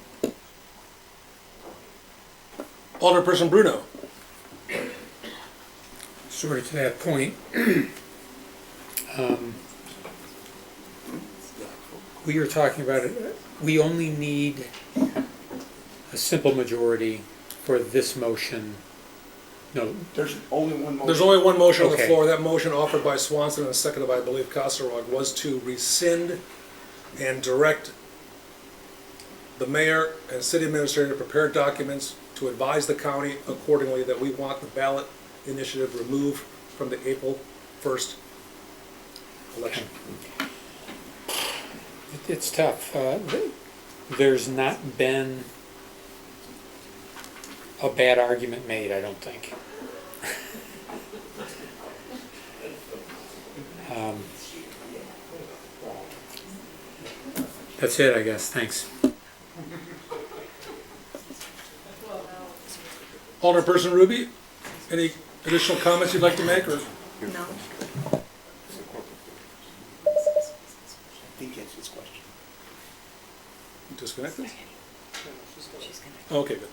Alderperson Bruno. Sort of to that point, we are talking about it. We only need a simple majority for this motion. No. There's only one motion. There's only one motion on the Okay. floor. That motion offered by Swanson and seconded by, I believe, Kosarog, was to rescind and direct the mayor and city administrator to prepare documents to advise the county accordingly that we want the ballot initiative removed from the April 1st election. It's tough. There's not been a bad argument made, I don't think. That's it, I guess. Thanks. Alderperson Ruby, any additional comments you'd like to make, or? No. I think that's his question. Disconnected? Okay, good.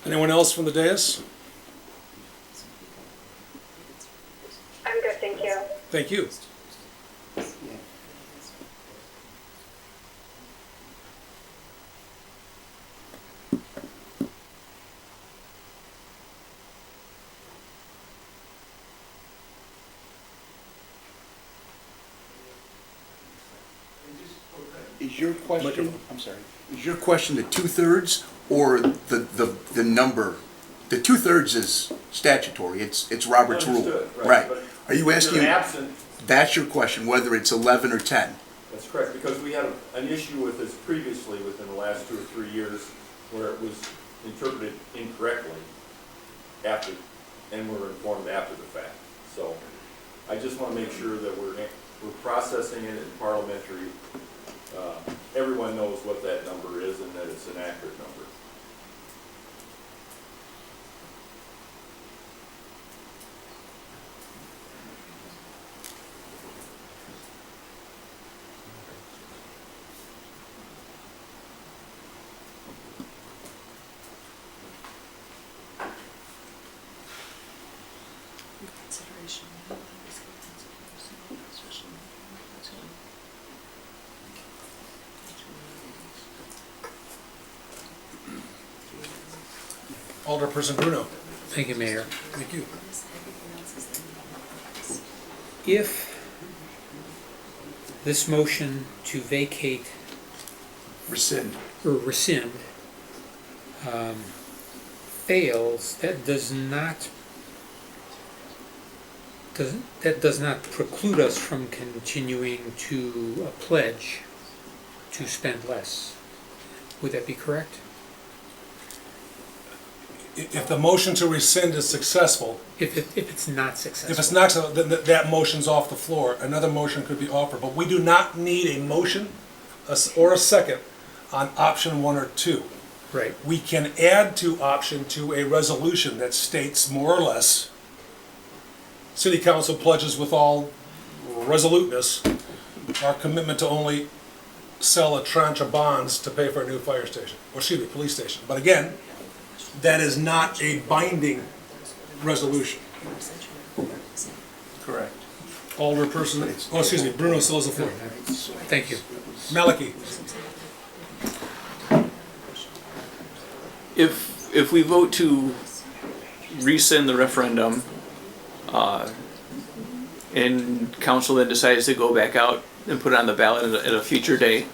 Anyone else from the dais? I'm good, thank you. Thank you. Is your question, I'm sorry, is your question the 2/3 or the number? The 2/3 is statutory, it's Robert's rule. Understood, Right. but Are you if asking, you're absent, that's your question, whether it's 11 or 10? that's correct, because we had an issue with this previously within the last 2 or 3 years where it was interpreted incorrectly after, and we were informed after the fact. So I just want to make sure that we're processing it in parliamentary. Everyone knows what that number is and that it's an accurate number. Alderperson Bruno. Thank you, Mayor. Thank you. If this motion to vacate Rescind. or rescind fails, that does not preclude us from continuing to pledge to spend less. Would that be correct? If the motion to rescind is successful, If it's not successful. if it's not, so then that motion's off the floor. Another motion could be offered, but we do not need a motion or a second on option 1 or 2. Right. We can add to option 2 a resolution that states more or less, City Council pledges with all resoluteness our commitment to only sell a tranche of bonds to pay for a new fire station, or excuse me, police station. But again, that is not a binding resolution. Correct. Alderperson, oh, excuse me, Bruno still has the floor. Thank you. Maliki. If we vote to rescind the referendum, and council then decides to go back out and put it on the ballot at a future date,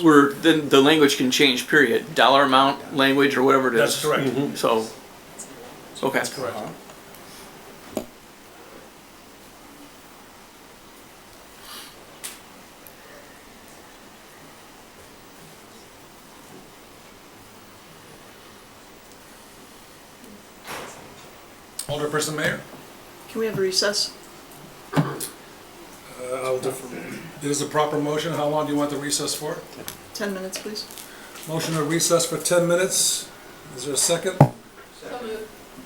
then the language can change, period. Dollar amount, language, or whatever it is. That's correct. So, okay. That's correct. Alderperson Mayor? Can we have a recess? I'll defer. It is a proper motion. How long do you want the recess for? 10 minutes, please. Motion to recess for 10 minutes. Is there a second?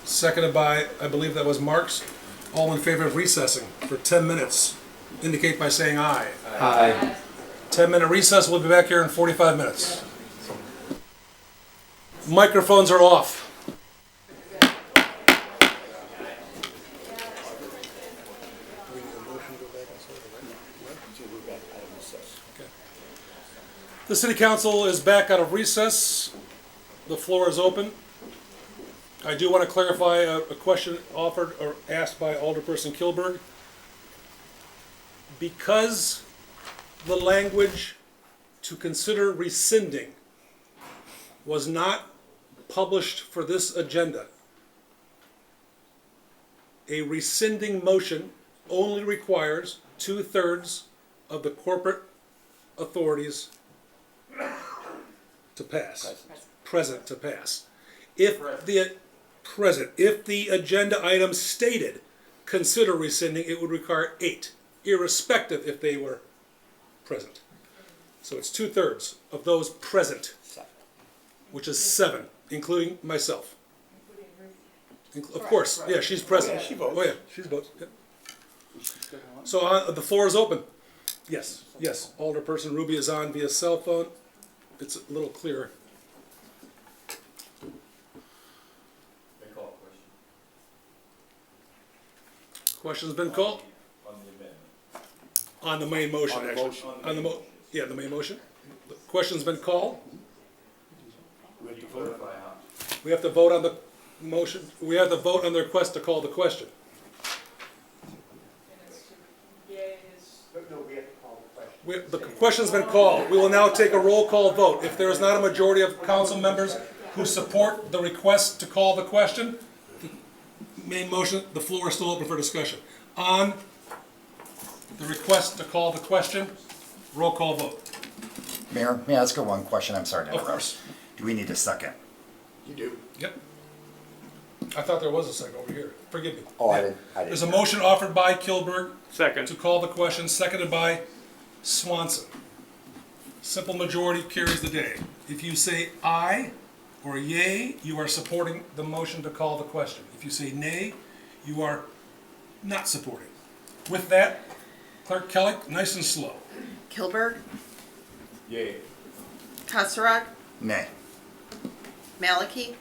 Seconded by, I believe that was Marks. All in favor of recessing for 10 minutes, indicate by saying aye. Aye. 10-minute recess. We'll be back here in 45 minutes. Microphones are off. The City Council is back out of recess. The floor is open. I do want to clarify a question offered or asked by Alderperson Kilberg. Because the language to consider rescinding was not published for this agenda, a rescinding motion only requires 2/3 of the corporate authorities to pass. Present to pass. If the agenda item stated consider rescinding, it would require 8, irrespective if they were present. So it's 2/3 of those present, which is 7, including myself. Of course, yeah, she's present. She votes. Oh yeah, she votes. Yeah. So the floor is open. Yes, yes. Alderperson Ruby is on via cell phone. It's a little clearer. May call a question. Question's been called On the amendment. on the main motion. On the actually. motion. On the the main motion. The question's been called. We have to vote. Clarify how. We have to vote on the motion. We have to vote on the request to call the question. No, we have to call the question. The question's been called. We will now take a roll call vote. If there is not a majority of council members who support the request to call the question, the main motion, the floor is still open for discussion. On the request to call the question, roll call vote. Mayor, may I ask her one question? I'm sorry to Of interrupt. course. Do we need a second? You do. Yep. I thought there was a second over here. Forgive me. Oh, I didn't. There's a motion offered by Kilberg Second. to call the question, seconded by Swanson. Simple majority carries the day. If you say aye or yay, you are supporting the motion to call the question. If you say nay, you are not supporting. With that, Clerk Kelly, nice and slow. Kilberg, Yay. Kasserag, Nay. Maliki,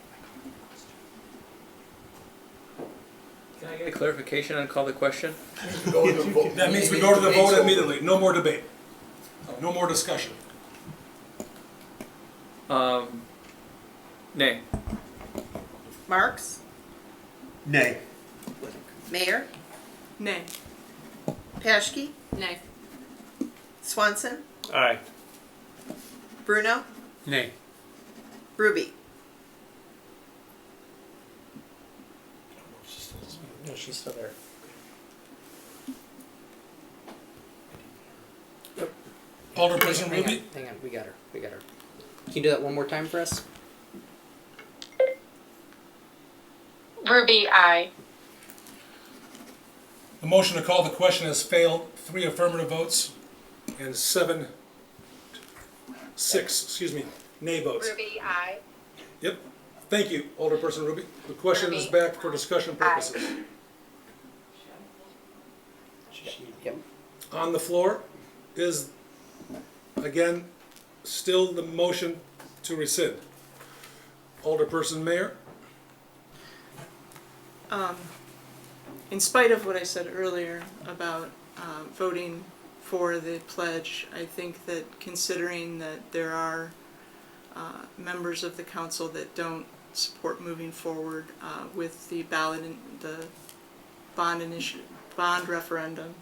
Can I get a clarification on call the question? That means we go to the vote immediately. No more debate. No more discussion. Nay. Marks, Nay. Mayor, Nay. Paschke, Nay. Swanson, Aye. Bruno, Nay. Ruby. No, she's still there. Alderperson Ruby? Hang on, we got her. We got her. Can you do that one more time for us? Ruby, aye. The motion to call the question has failed. 3 affirmative votes and 6 nay votes. Ruby, aye. Yep. Thank you, Alderperson Ruby. The question is back for discussion purposes. Yep. On the floor is, again, still the motion to rescind. Alderperson Mayor? In spite of what I said earlier about voting for the pledge, I think that considering that there are members of the council that don't support moving forward with the ballot and the bond referendum,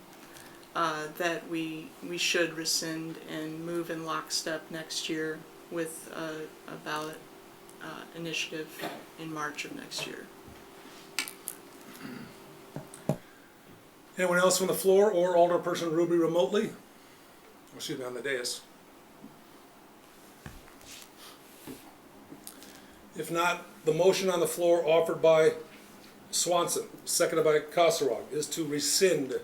that we should rescind and move in lockstep next year with a ballot initiative in March of next year. Anyone else from the floor or Alderperson Ruby remotely? Or excuse me, on the dais? If not, the motion on the floor offered by Swanson, seconded by Kasserag, is to rescind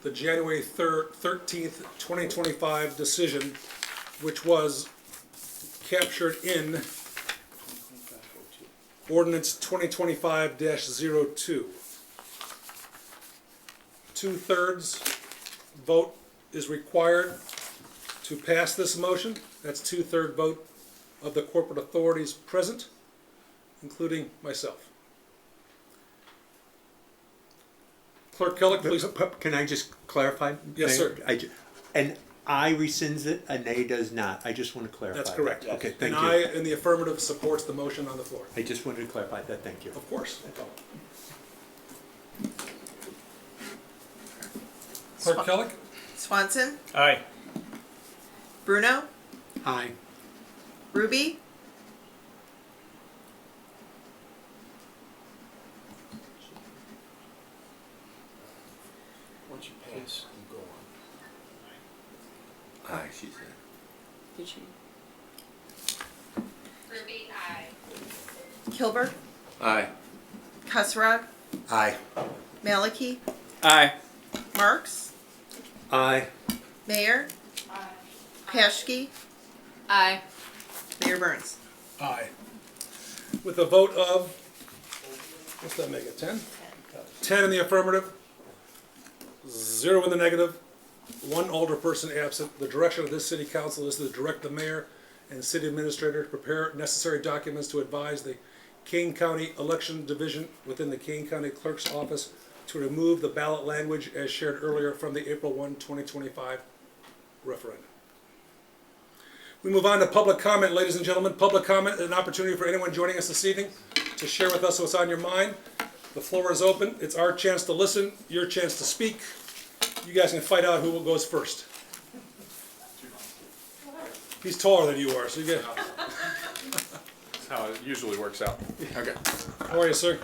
the January 13th, 2025 decision, which was captured in Ordinance 2025-02. 2/3 vote is required to pass this motion. That's 2/3 vote of the corporate authorities present, including myself. Clerk Kellogg, please. Can I just clarify? Yes, sir. An aye rescinds it, a nay does not. I just want to clarify. That's correct. that. Okay, thank An you. aye in the affirmative supports the motion on the floor. I just wanted to clarify that. Thank you. Of course. Clerk Kellogg? Swanson, Aye. Bruno, Aye. Ruby, she said. Did she? Ruby, aye. Kilburg, Aye. Kussrog, Aye. Maliki, Aye. Marks, Aye. Mayor, Paschke, Aye. Mayor Burns. Aye. With a vote of, what's that make it, 10? 10 in the affirmative, 0 in the negative, 1 alderperson absent. The direction of this city council is to direct the mayor and city administrator to prepare necessary documents to advise the Kane County Election Division within the Kane County Clerk's Office to remove the ballot language as shared earlier from the April 1, 2025 referendum. We move on to public comment, ladies and gentlemen. Public comment is an opportunity for anyone joining us this evening to share with us what's on your mind. The floor is open. It's our chance to listen, your chance to speak. You guys can fight out who goes first. He's taller than you are, so you get. That's how it usually works out. Okay. How are you, sir?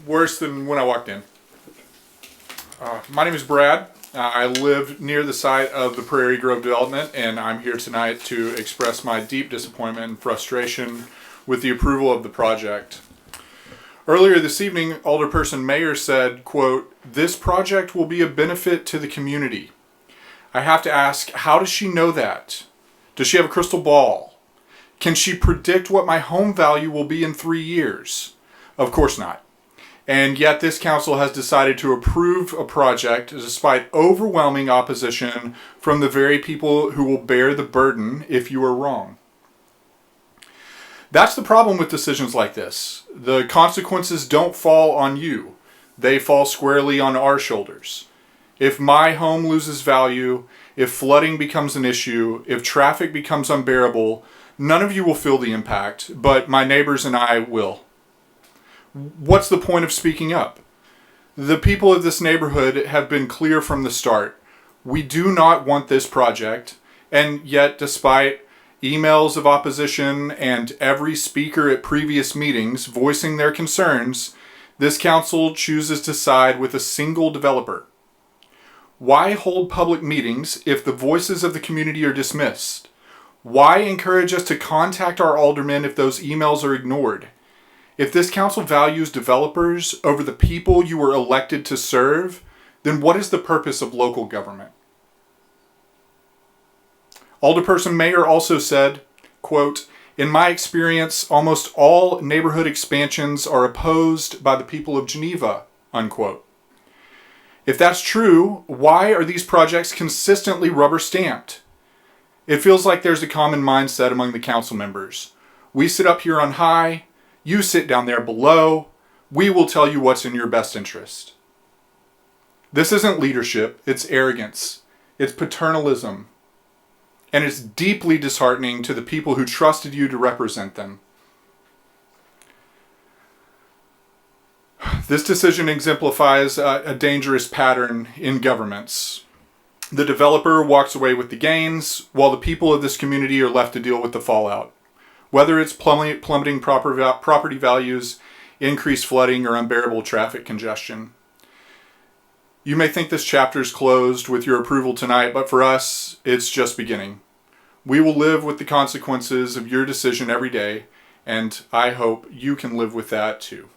Worse than when I walked in. My name is Brad. I live near the site of the Prairie Grove development, and I'm here tonight to express my deep disappointment and frustration with the approval of the project. Earlier this evening, Alderperson Mayer said, quote, "This project will be a benefit to the community." I have to ask, how does she know that? Does she have a crystal ball? Can she predict what my home value will be in 3 years? Of course not. And yet this council has decided to approve a project despite overwhelming opposition from the very people who will bear the burden if you are wrong. That's the problem with decisions like this. The consequences don't fall on you. They fall squarely on our shoulders. If my home loses value, if flooding becomes an issue, if traffic becomes unbearable, none of you will feel the impact, but my neighbors and I will. What's the point of speaking up? The people of this neighborhood have been clear from the start. We do not want this project, and yet despite emails of opposition and every speaker at previous meetings voicing their concerns, this council chooses to side with a single developer. Why hold public meetings if the voices of the community are dismissed? Why encourage us to contact our aldermen if those emails are ignored? If this council values developers over the people you were elected to serve, then what is the purpose of local government? Alderperson Mayer also said, quote, "In my experience, almost all neighborhood expansions are opposed by the people of Geneva," unquote. If that's true, why are these projects consistently rubber stamped? It feels like there's a common mindset among the council members. We sit up here on high, you sit down there below, we will tell you what's in your best interest. This isn't leadership, it's arrogance, it's paternalism, and it's deeply disheartening to the people who trusted you to represent them. This decision exemplifies a dangerous pattern in governments. The developer walks away with the gains, while the people of this community are left to deal with the fallout. Whether it's plummeting property values, increased flooding, or unbearable traffic congestion. You may think this chapter is closed with your approval tonight, but for us, it's just beginning. We will live with the consequences of your decision every day, and I hope you can live with that too.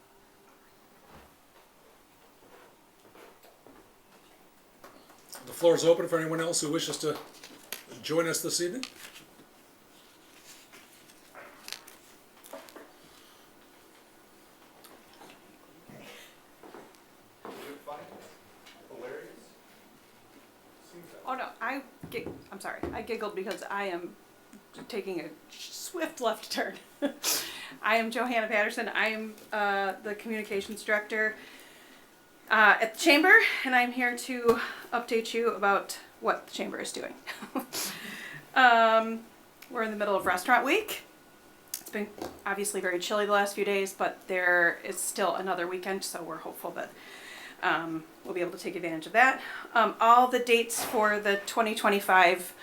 The floor is open for anyone else who wishes to join us this evening. Oh no, I'm sorry. I giggled because I am taking a swift left turn. I am Johanna Patterson. I am the communications director at the Chamber, and I'm here to update you about what the Chamber is doing. We're in the middle of Restaurant Week. It's been obviously very chilly the last few days, but there is still another weekend, so we're hopeful that we'll be able to take advantage of that. All the dates for the 2025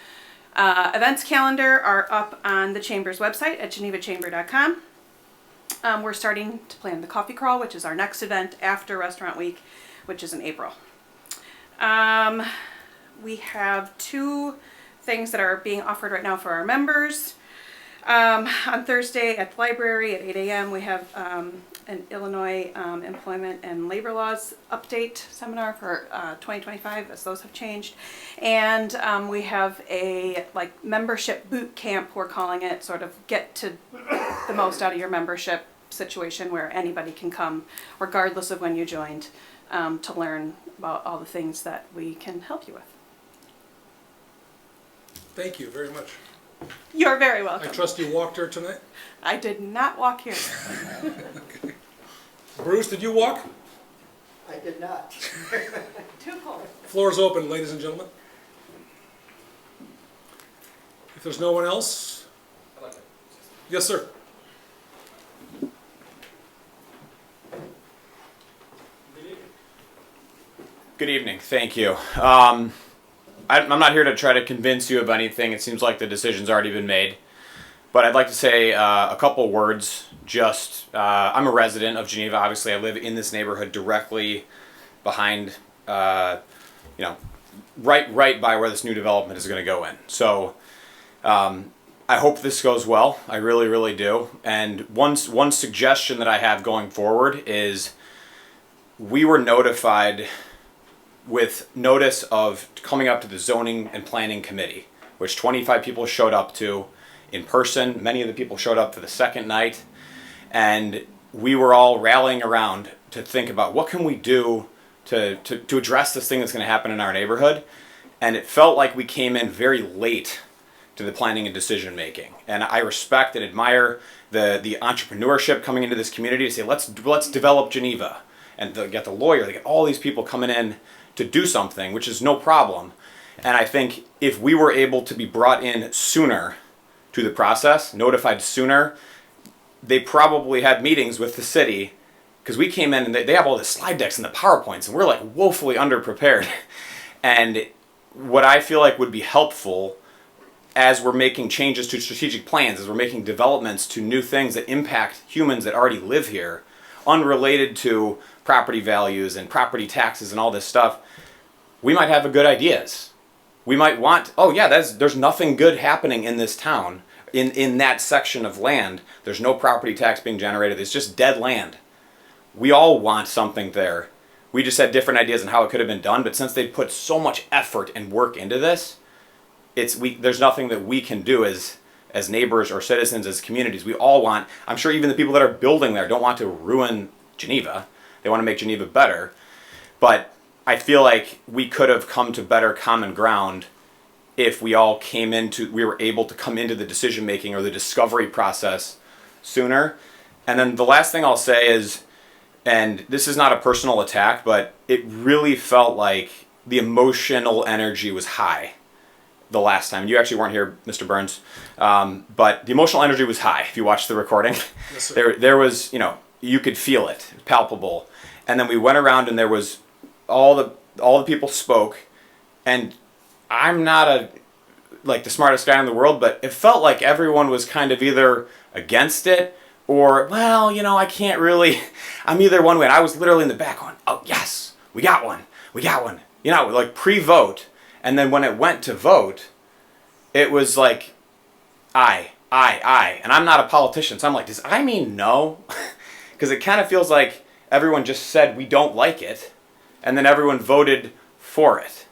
events calendar are up on the Chamber's website at genevachamber.com. We're starting to plan the coffee crawl, which is our next event after Restaurant Week, which is in April. we have two things that are being offered right now for our members. On Thursday at the library at 8 a.m. we have an Illinois Employment and Labor Laws update seminar for 2025 as those have changed. And we have a membership boot camp, we're calling it, sort of get to the most out of your membership situation where anybody can come regardless of when you joined to learn about all the things that we can help you with. Thank you very much. You're very welcome. I trust you walked here tonight? I did not walk here. Okay. Bruce, did you walk? I did not. Too cold. Floor is open, ladies and gentlemen. If there's no one else. Yes, sir. Good evening. Thank you. I'm not here to try to convince you of anything. It seems like the decision's already been made. But I'd like to say a couple words. I'm a resident of Geneva. Obviously, I live in this neighborhood directly behind, right by where this new development is going to go in. So I hope this goes well. I really, really do. And one suggestion that I have going forward is we were notified with notice of coming up to the Zoning and Planning Committee, which 25 people showed up to in person. Many of the people showed up for the second night, and we were all rallying around to think about what can we do to address this thing that's going to happen in our neighborhood. And it felt like we came in very late to the planning and decision making. And I respect and admire the entrepreneurship coming into this community to say, let's develop Geneva. And they get the lawyer, they get all these people coming in to do something, which is no problem. And I think if we were able to be brought in sooner to the process, notified sooner, they probably had meetings with the city, because we came in and they have all the slide decks and the PowerPoints, and we're like woefully underprepared. And what I feel like would be helpful as we're making changes to strategic plans, as we're making developments to new things that impact humans that already live here, unrelated to property values and property taxes and all this stuff, we might have good ideas. We might want, oh yeah, there's nothing good happening in this town, in that section of land. There's no property tax being generated. It's just dead land. We all want something there. We just had different ideas on how it could have been done, but since they put so much effort and work into this, there's nothing that we can do as neighbors or citizens, as communities. We all want, I'm sure even the people that are building there don't want to ruin Geneva. They want to make Geneva better. But I feel like we could have come to better common ground if we were able to come into the decision making or the discovery process sooner. And then the last thing I'll say is, and this is not a personal attack, but it really felt like the emotional energy was high the last time. You actually weren't here, Mr. Burns, but the emotional energy was high if you watched the recording. Yes, sir. There was, you could feel it, palpable. And then we went around and there was all the people spoke, and I'm not the smartest guy in the world, but it felt like everyone was kind of either against it or, well, I can't really, I'm either one way. And I was literally in the back going, oh yes, we got one, like pre-vote. And then when it went to vote, it was like, aye. And I'm not a politician, so I'm like, does I mean no? Because it kind of feels like everyone just said we don't like it, and then everyone voted for it.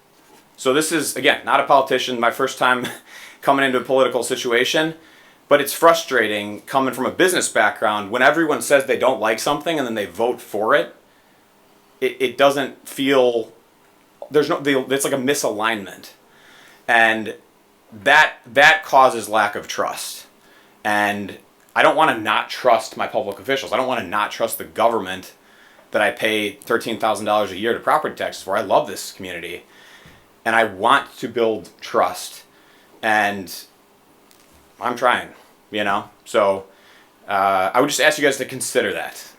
So this is, again, not a politician, my first time coming into a political situation, but it's frustrating coming from a business background when everyone says they don't like something and then they vote for it. It doesn't feel, it's like a misalignment. And that causes lack of trust. And I don't want to not trust my public officials. I don't want to not trust the government that I pay $13,000 a year to property taxes for. I love this community. And I want to build trust. And I'm trying, So I would just ask you guys to consider that.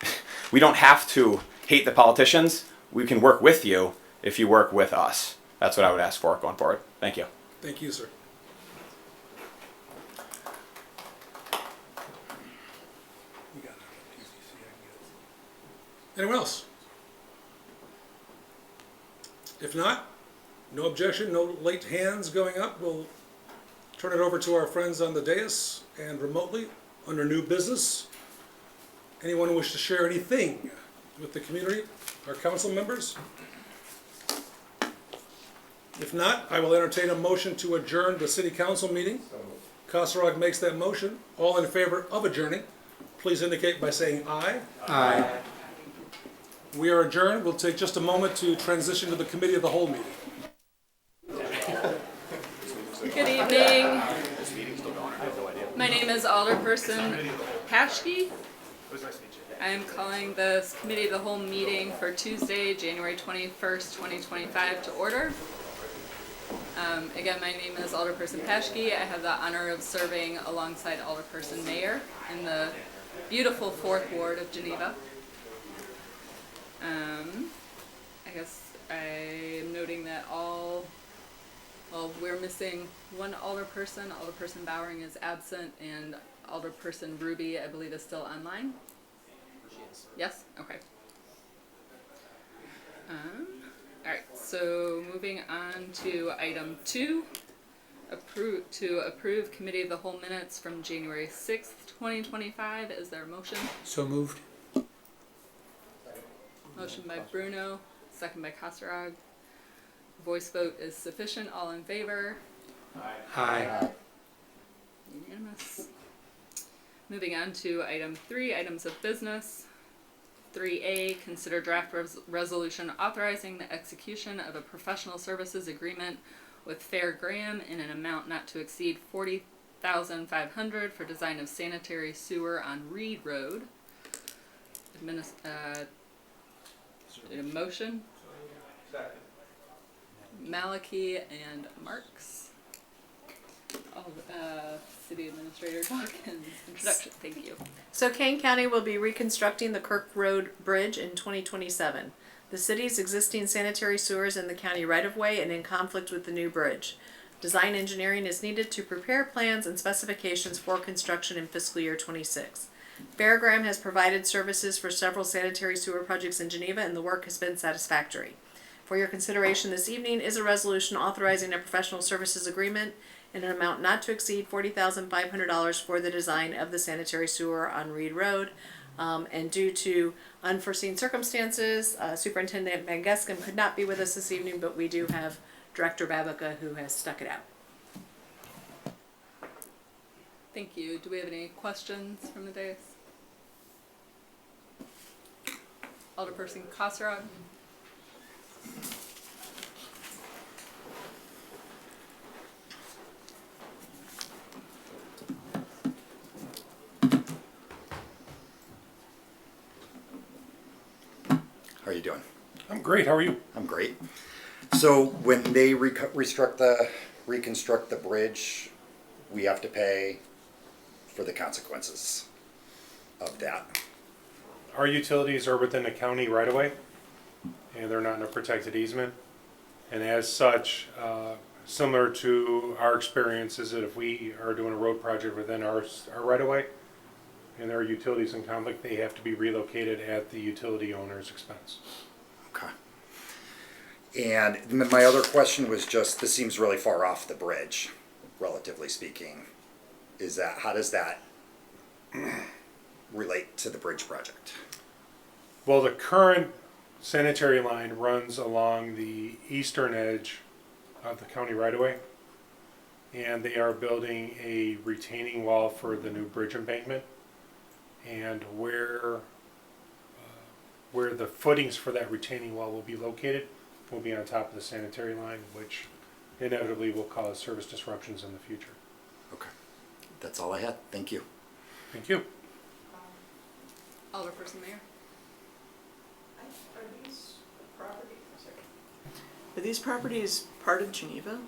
We don't have to hate the politicians. We can work with you if you work with us. That's what I would ask for going forward. Thank you. Thank you, sir. Anyone else? If not, No objection, no late hands going up. We'll turn it over to our friends on the dais and remotely under new business. Anyone wish to share anything with the community, our council members? If not, I will entertain a motion to adjourn the city council meeting. Kosarog makes that motion. All in favor of adjourning, please indicate by saying aye. Aye. We are adjourned. We'll take just a moment to transition to the committee of the whole meeting. Good evening. My name is Alderperson Paschke. I am calling this Committee of the Whole meeting for Tuesday, January 21st, 2025 to order. Again, my name is Alderperson Paschke. I have the honor of serving alongside Alderperson Mayer in the beautiful 4th Ward of Geneva. I guess I am noting that we're missing one alderperson. Alderperson Bowering is absent, and Alderperson Ruby, I believe, is still online. Yes? Okay. Alright, so moving on to item 2, approve Committee of the Whole minutes from January 6th, 2025. Is there a motion? So moved. Motion by Bruno, second by Kosarog. Voice vote is sufficient. All in favor? Aye. Unanimous. Moving on to item 3, items of business. 3A, consider draft resolution authorizing the execution of a professional services agreement with Fair Graham in an amount not to exceed $40,500 for design of sanitary sewer on Reed Road. A motion? Second. Malachi and Marks. City Administrator Dawkins, introduction, thank you. So Kane County will be reconstructing the Kirk Road Bridge in 2027. The city's existing sanitary sewers in the county right-of-way and in conflict with the new bridge. Design engineering is needed to prepare plans and specifications for construction in fiscal year 26. Fair Graham has provided services for several sanitary sewer projects in Geneva, and the work has been satisfactory. For your consideration this evening is a resolution authorizing a professional services agreement in an amount not to exceed $40,500 for the design of the sanitary sewer on Reed Road. And due to unforeseen circumstances, Superintendent Van Gescam could not be with us this evening, but we do have Director Babica who has stuck it out. Thank you. Do we have any questions from the dais? Alderperson Kosarog. How are you doing? I'm great. How are you? I'm great. So when they reconstruct the bridge, we have to pay for the consequences of that. Our utilities are within the county right away, and they're not in a protected easement. And as such, similar to our experience, is that if we are doing a road project within our right of way, and there are utilities in conflict, they have to be relocated at the utility owner's expense. Okay. And my other question was just, this seems really far off the bridge, relatively speaking. How does that relate to the bridge project? Well, the current sanitary line runs along the eastern edge of the county right-of-way, and they are building a retaining wall for the new bridge embankment. And where the footings for that retaining wall will be located will be on top of the sanitary line, which inevitably will cause service disruptions in the future. Okay. That's all I had. Thank you. Thank you. Alderperson Mayer. Are these properties part of Geneva?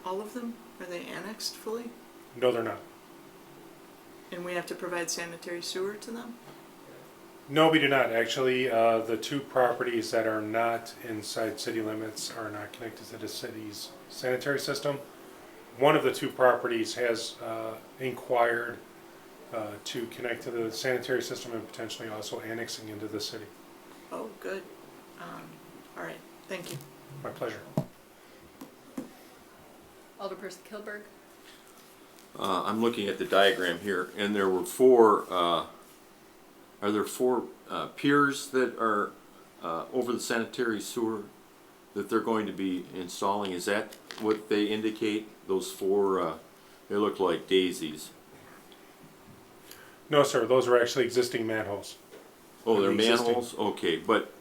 All of them? Are they annexed fully? No, they're not. And we have to provide sanitary sewer to them? No, we do not. Actually, the two properties that are not inside city limits are not connected to the city's sanitary system. One of the two properties has inquired to connect to the sanitary system and potentially also annexing into the city. Oh, good. All right. Thank you. My pleasure. Alderperson Kilberg. I'm looking at the diagram here, and there were four, are there four piers that are over the sanitary sewer that they're going to be installing? Is that what they indicate? Those four, they look like daisies. No, sir, those are actually existing manholes. Oh, they're Existing. manholes? Okay, but,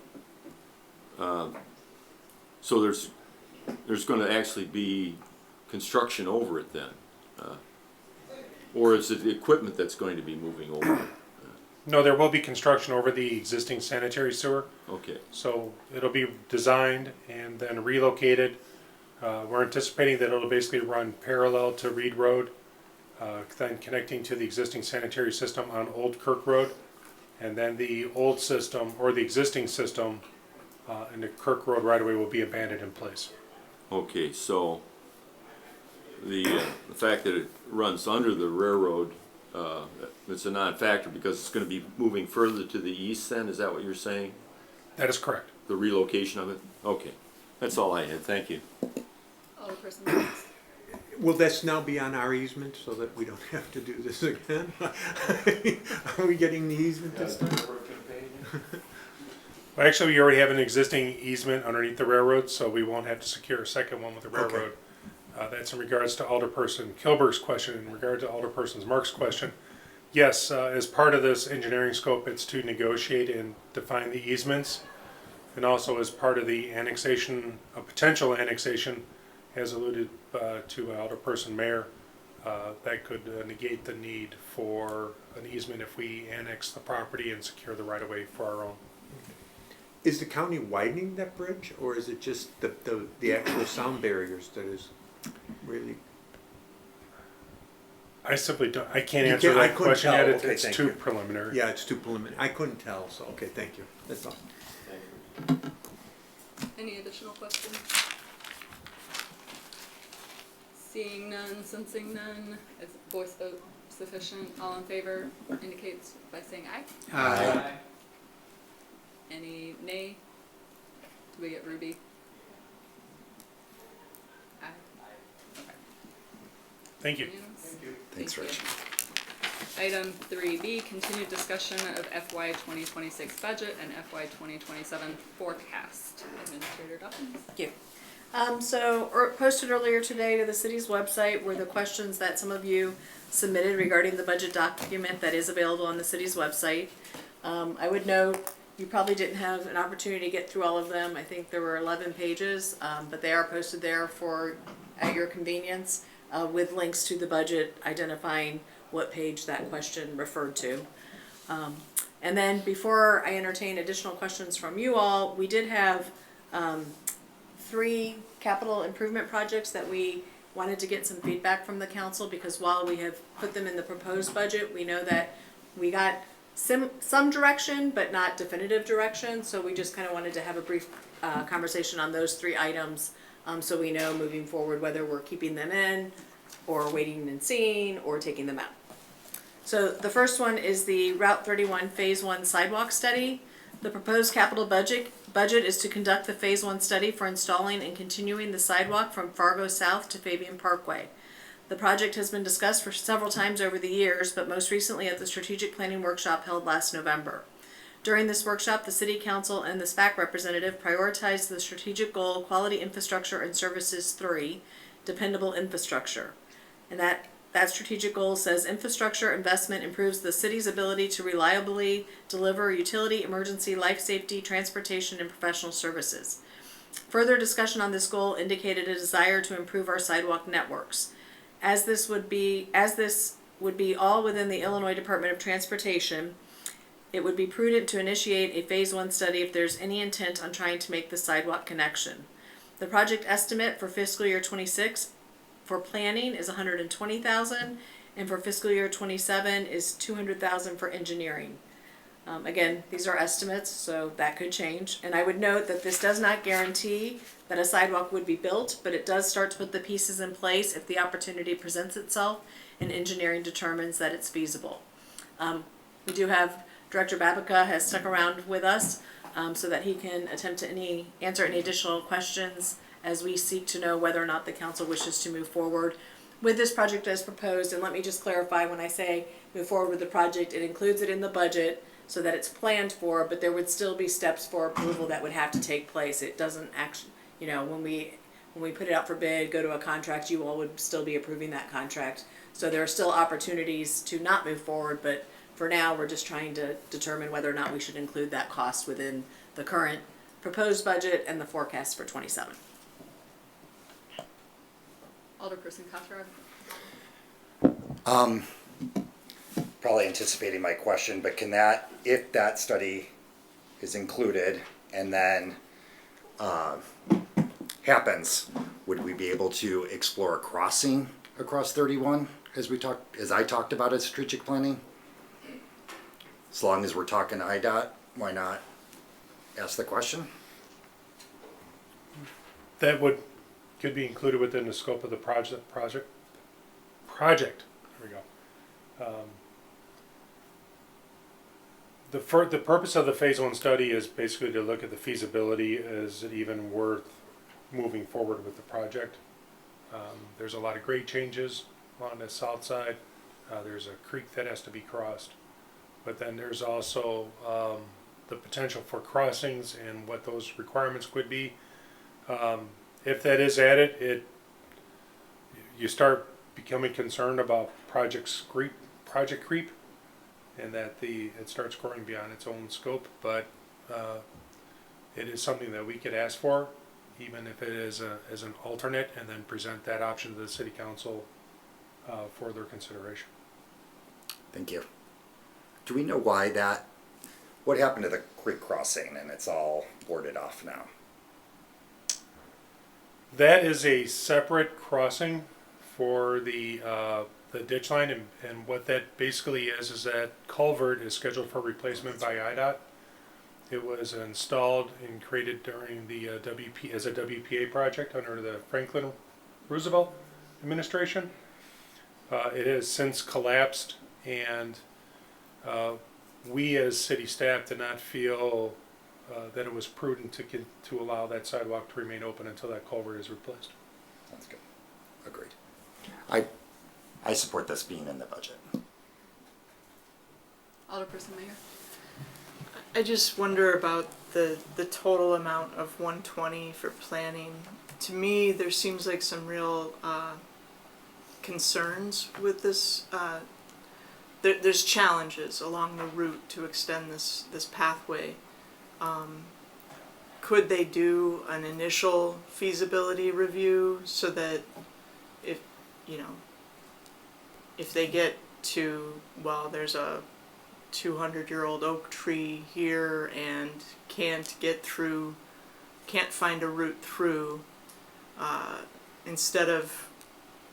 so there's gonna actually be construction over it then? Or is it the equipment that's going to be moving over it? No, there will be construction over the existing sanitary sewer. Okay. So it'll be designed and then relocated. We're anticipating that it'll basically run parallel to Reed Road, then connecting to the existing sanitary system on Old Kirk Road. And then the old system, or the existing system, in the Kirk Road right-of-way will be abandoned in place. Okay, so the fact that it runs under the railroad, it's a non-factor because it's going to be moving further to the east then, is that what you're saying? That is correct. The relocation of it? Okay, that's all I had, thank you. Alderperson Marks. Will this now be on our easement so that we don't have to do this again? Are we getting the easement this time? Well, actually, we already have an existing easement underneath the railroad, so we won't have to secure a second one with the railroad. That's in regards to Alderperson Kilberg's question. In regard to Alderperson Mark's question, yes, as part of this engineering scope, it's to negotiate and define the easements. And also as part of the annexation, a potential annexation, as alluded to Alderperson Mayor, that could negate the need for an easement if we annex the property and secure the right-of-way for our own. Is the county widening that bridge, or is it just the actual sound barriers that is really? I simply don't, I can't You answer can't- I that couldn't question tell. yet. Okay, It's thank too you. preliminary. Yeah, it's too preliminary. I couldn't tell, so, okay, thank you. That's all. Any additional questions? Seeing none, sensing none, is voice vote sufficient? All in favor indicates by saying aye. Aye. Any nay? Do we get Ruby? Aye. Okay. Thank you. Unanimous? Thanks, Thank Rich. you. Item 3B, continued discussion of FY 2026 budget and FY 2027 forecast. Administrator Dawkins. Thank you. Posted earlier today to the city's website were the questions that some of you submitted regarding the budget document that is available on the city's website. I would note you probably didn't have an opportunity to get through all of them. I think there were 11 pages, but they are posted there at your convenience with links to the budget identifying what page that question referred to. And then before I entertain additional questions from you all, we did have 3 capital improvement projects that we wanted to get some feedback from the council, because while we have put them in the proposed budget, we know that we got some direction, but not definitive direction. So we just kind of wanted to have a brief conversation on those 3 items, so we know moving forward whether we're keeping them in, or waiting and seeing, or taking them out. So the first one is the Route 31 Phase 1 sidewalk study. The proposed capital budget is to conduct the Phase 1 study for installing and continuing the sidewalk from Fargo South to Fabian Parkway. The project has been discussed for several times over the years, but most recently at the strategic planning workshop held last November. During this workshop, the City Council and the SPAC representative prioritized the strategic goal, Quality Infrastructure and Services 3, Dependable Infrastructure. And that strategic goal says infrastructure investment improves the city's ability to reliably deliver utility, emergency, life safety, transportation, and professional services. Further discussion on this goal indicated a desire to improve our sidewalk networks. As this would be all within the Illinois Department of Transportation, it would be prudent to initiate a Phase 1 study if there's any intent on trying to make the sidewalk connection. The project estimate for fiscal year 26 for planning is $120,000, and for fiscal year 27 is $200,000 for engineering. Again, these are estimates, so that could change. And I would note that this does not guarantee that a sidewalk would be built, but it does start to put the pieces in place if the opportunity presents itself and engineering determines that it's feasible. We do have Director Babica has stuck around with us so that he can attempt to answer any additional questions as we seek to know whether or not the council wishes to move forward with this project as proposed. And let me just clarify, when I say move forward with the project, it includes it in the budget so that it's planned for, but there would still be steps for approval that would have to take place. It doesn't actually, you know, when we put it out for bid, go to a contract, you all would still be approving that contract. So there are still opportunities to not move forward, but for now, we're just trying to determine whether or not we should include that cost within the current proposed budget and the forecast for 27. Alderperson Cottrell. Probably anticipating my question, but can that, if that study is included and then happens, would we be able to explore a crossing across 31 as I talked about as strategic planning? As long as we're talking IDOT, why not ask the question? That could be included within the scope of the project. There we go. The purpose of the phase 1 study is basically to look at the feasibility. Is it even worth moving forward with the project? There's a lot of grade changes on the south side. There's a creek that has to be crossed. But then there's also the potential for crossings and what those requirements could be. If that is added, you start becoming concerned about project creep, and that it starts growing beyond its own scope. But it is something that we could ask for, even if it is as an alternate, and then present that option to the city council for their consideration. Thank you. Do we know why what happened to the creek crossing and it's all boarded off now? That is a separate crossing for the ditch line, and what that basically is that culvert is scheduled for replacement by IDOT. It was installed and created during the as a WPA project under the Franklin Roosevelt administration. It has since collapsed, and we as city staff did not feel that it was prudent to allow that sidewalk to remain open until that culvert is replaced. Sounds good. Agreed. I support this being in the budget. Alderperson Mayor. I just wonder about the total amount of 120 for planning. To me, there seems like some real concerns with this. There's challenges along the route to extend this pathway. Could they do an initial feasibility review so that if they get to, well, there's a 200-year-old oak tree here and can't find a route through, instead of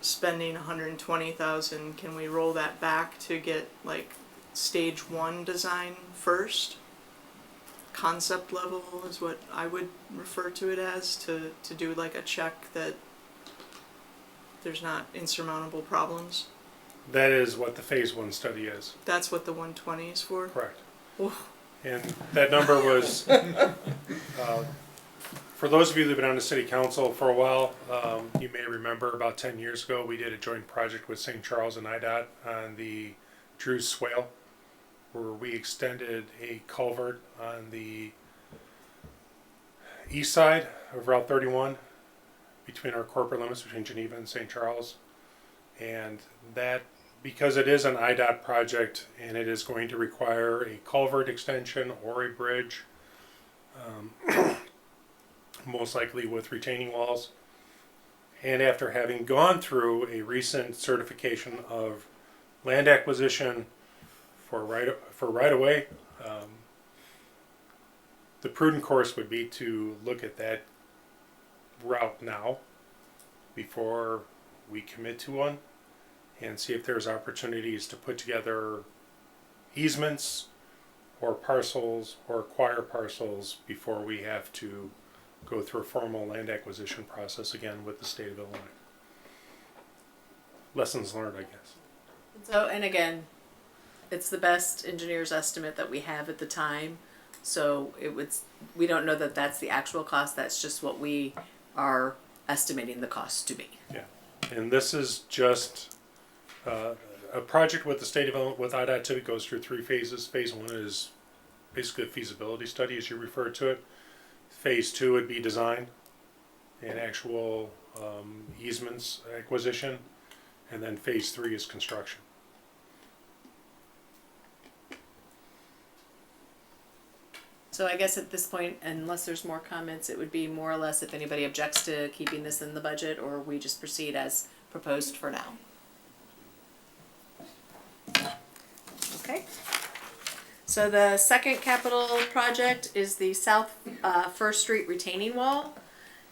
spending $120,000, can we roll that back to get like stage 1 design first? Concept level is what I would refer to it as, to do like a check that there's not insurmountable problems. That is what the phase 1 study is. That's what the 120 is for? Correct. Ooh. And that number was, for those of you that have been on the city council for a while, you may remember about 10 years ago we did a joint project with St. Charles and IDOT on the Drews Swale, where we extended a culvert on the east side of Route 31 between our corporate limits between Geneva and St. Charles. And that, because it is an IDOT project and it is going to require a culvert extension or a bridge, most likely with retaining walls, and after having gone through a recent certification of land acquisition for right of way, the prudent course would be to look at that route now before we commit to one, and see if there's opportunities to put together easements or parcels or acquire parcels before we have to go through a formal land acquisition process again with the state of Illinois. Lessons learned, I guess. So, and again, it's the best engineer's estimate that we have at the time. So we don't know that that's the actual cost. That's just what we are estimating the cost to be. Yeah, and this is just a project with the state of Illinois, with IDOT typically goes through 3 phases. Phase 1 is basically a feasibility study, as you refer to it. Phase 2 would be design and actual easements acquisition, and then phase 3 is construction. So I guess at this point, unless there's more comments, it would be more or less if anybody objects to keeping this in the budget, or we just proceed as proposed for now. Okay. So the second capital project is the South First Street retaining wall.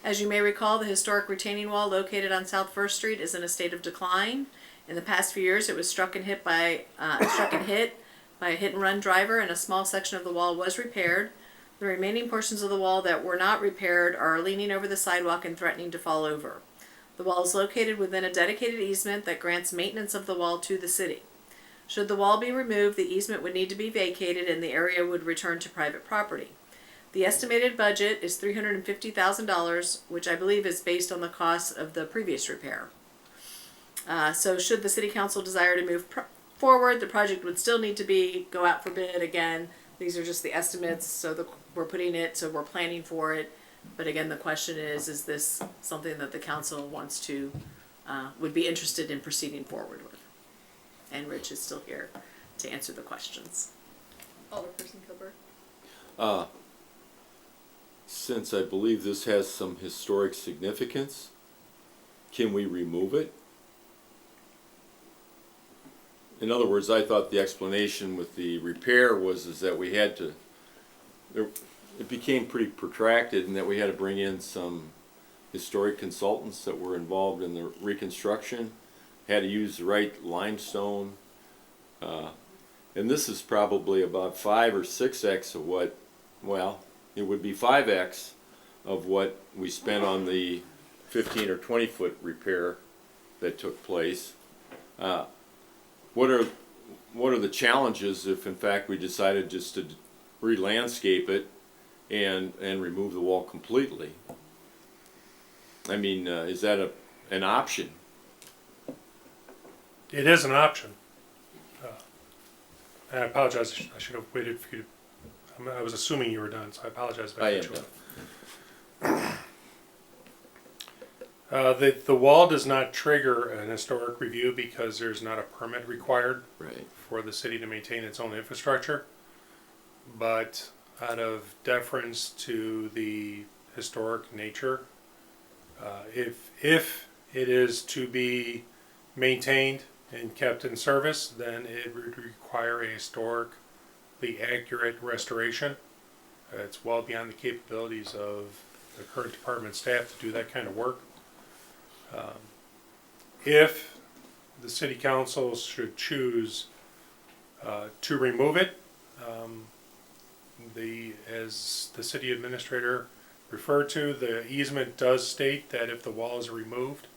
As you may recall, the historic retaining wall located on South First Street is in a state of decline. In the past few years, it was struck and hit by a hit-and-run driver, and a small section of the wall was repaired. The remaining portions of the wall that were not repaired are leaning over the sidewalk and threatening to fall over. The wall is located within a dedicated easement that grants maintenance of the wall to the city. Should the wall be removed, the easement would need to be vacated and the area would return to private property. The estimated budget is $350,000, which I believe is based on the cost of the previous repair. So should the city council desire to move forward, the project would still need to go out for bid again. These are just the estimates, so we're planning for it. But again, the question is this something that the council wants to, would be interested in proceeding forward with? And Rich is still here to answer the questions. Alderperson Kilburg. Since I believe this has some historic significance, can we remove it? In other words, I thought the explanation with the repair was that we had to, it became pretty protracted and that we had to bring in some historic consultants that were involved in the reconstruction, had to use the right limestone, and this is probably about 5 or 6x of what, well, it would be 5x of what we spent on the 15 or 20 foot repair that took place. What are the challenges if in fact we decided just to re-landscape it and remove the wall completely? I mean, is that an option? It is an option. And I apologize, I should have waited for you. I was assuming you were done, so I apologize. I am done. The wall does not trigger an historic review because there's not a permit required for the city to maintain its own infrastructure. But out of deference to the historic nature, if it is to be maintained and kept in service, then it would require a historically accurate restoration. It's well beyond the capabilities of the current department staff to do that kind of work. If the city council should choose to remove it, as the city administrator referred to, the easement does state that if the wall is removed,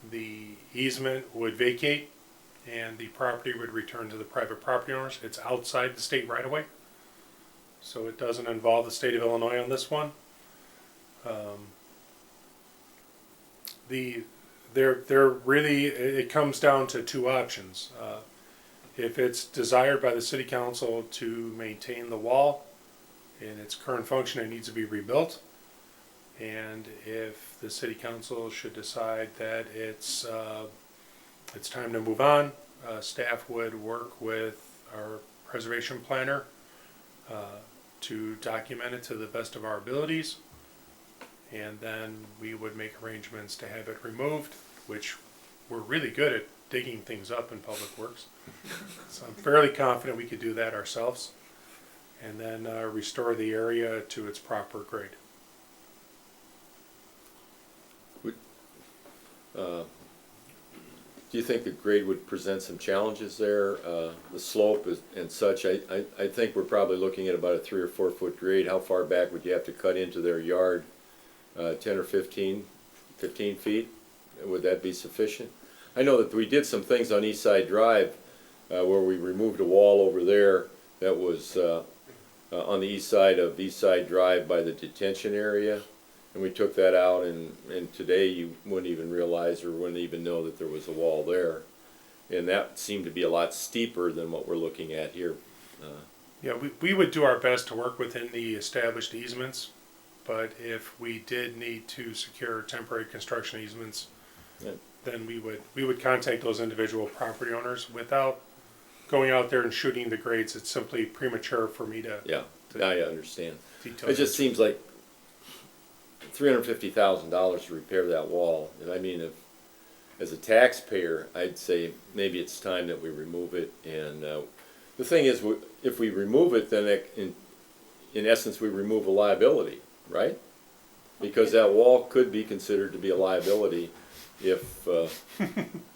the easement would vacate and the property would return to the private property owners. It's outside the state right away, so it doesn't involve the state of Illinois on this one. It comes down to 2 options. If it's desired by the city council to maintain the wall in its current function, it needs to be rebuilt. And if the city council should decide that it's time to move on, staff would work with our preservation planner to document it to the best of our abilities, and then we would make arrangements to have it removed, which we're really good at digging things up in Public Works. So I'm fairly confident we could do that ourselves, and then restore the area to its proper grade. Do you think the grade would present some challenges there? The slope and such, I think we're probably looking at about a 3 or 4 foot grade. How far back would you have to cut into their yard? 10 or 15 feet? Would that be sufficient? I know that we did some things on East Side Drive where we removed a wall over there that was on the east side of East Side Drive by the detention area, And we took that out, and today you wouldn't even realize or wouldn't even know that there was a wall there. And that seemed to be a lot steeper than what we're looking at here. Yeah, we would do our best to work within the established easements, but if we did need to secure temporary construction easements, Yeah. then we would contact those individual property owners without going out there and shooting the grades. It's simply premature for me to. Yeah, I understand. detail It just that. seems like $350,000 to repair that wall. And I mean, if, as a taxpayer, I'd say maybe it's time that we remove it. And the thing is, if we remove it, then in essence we remove a liability, right? Because that wall could be considered to be a liability if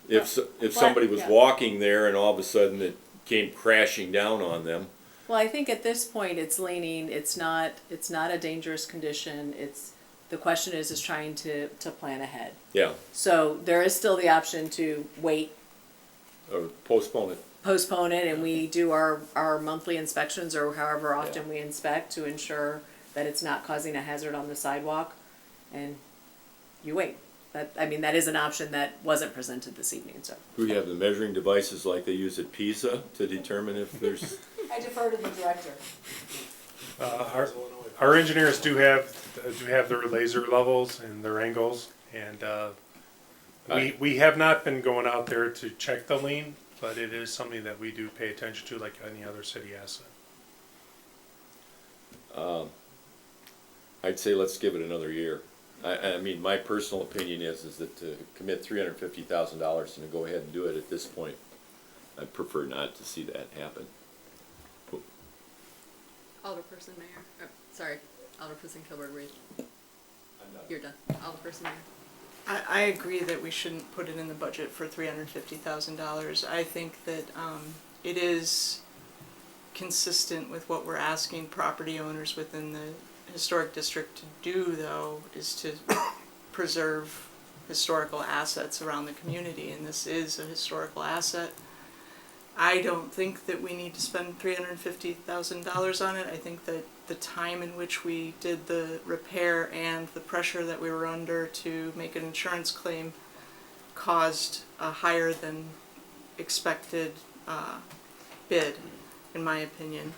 if somebody was yeah. walking there and all of a sudden it came crashing down on them. Well, I think at this point, it's leaning, it's not a dangerous condition, the question is trying to plan ahead. Yeah, So there is still the option to wait, or postpone it. postpone it, and we do our monthly inspections or however often we inspect to ensure that it's not causing a hazard on the sidewalk, and you wait. That is an option that wasn't presented this evening, so. We have the measuring devices like they use at PISA to determine if there's. I defer to the director. Our engineers do have their laser levels and their angles, and we have not been going out there to check the lean, but it is something that we do pay attention to like any other city asset. I'd say let's give it another year. I mean, my personal opinion is that to commit $350,000 and to go ahead and do it at this point, I'd prefer not to see that happen. Alderperson Mayor, sorry, Alderperson Kilberg-Reed. You're done. Alderperson Mayor. I agree that we shouldn't put it in the budget for $350,000. I think that it is consistent with what we're asking property owners within the historic district to do, though, is to preserve historical assets around the community, and this is a historical asset. I don't think that we need to spend $350,000 on it. I think that the time in which we did the repair and the pressure that we were under to make an insurance claim caused a higher than expected bid, in my opinion.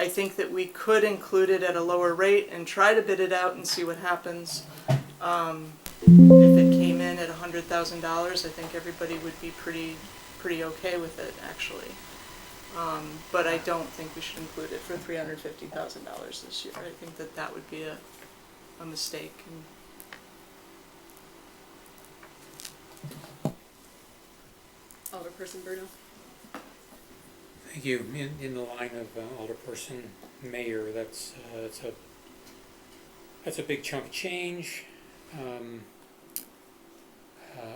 I think that we could include it at a lower rate and try to bid it out and see what happens. If it came in at $100,000, I think everybody would be pretty okay with it, actually. But I don't think we should include it for $350,000 this year. I think that would be a mistake. Alderperson Bruno. Thank you. In the line of Alderperson Mayor, that's a big chunk of change.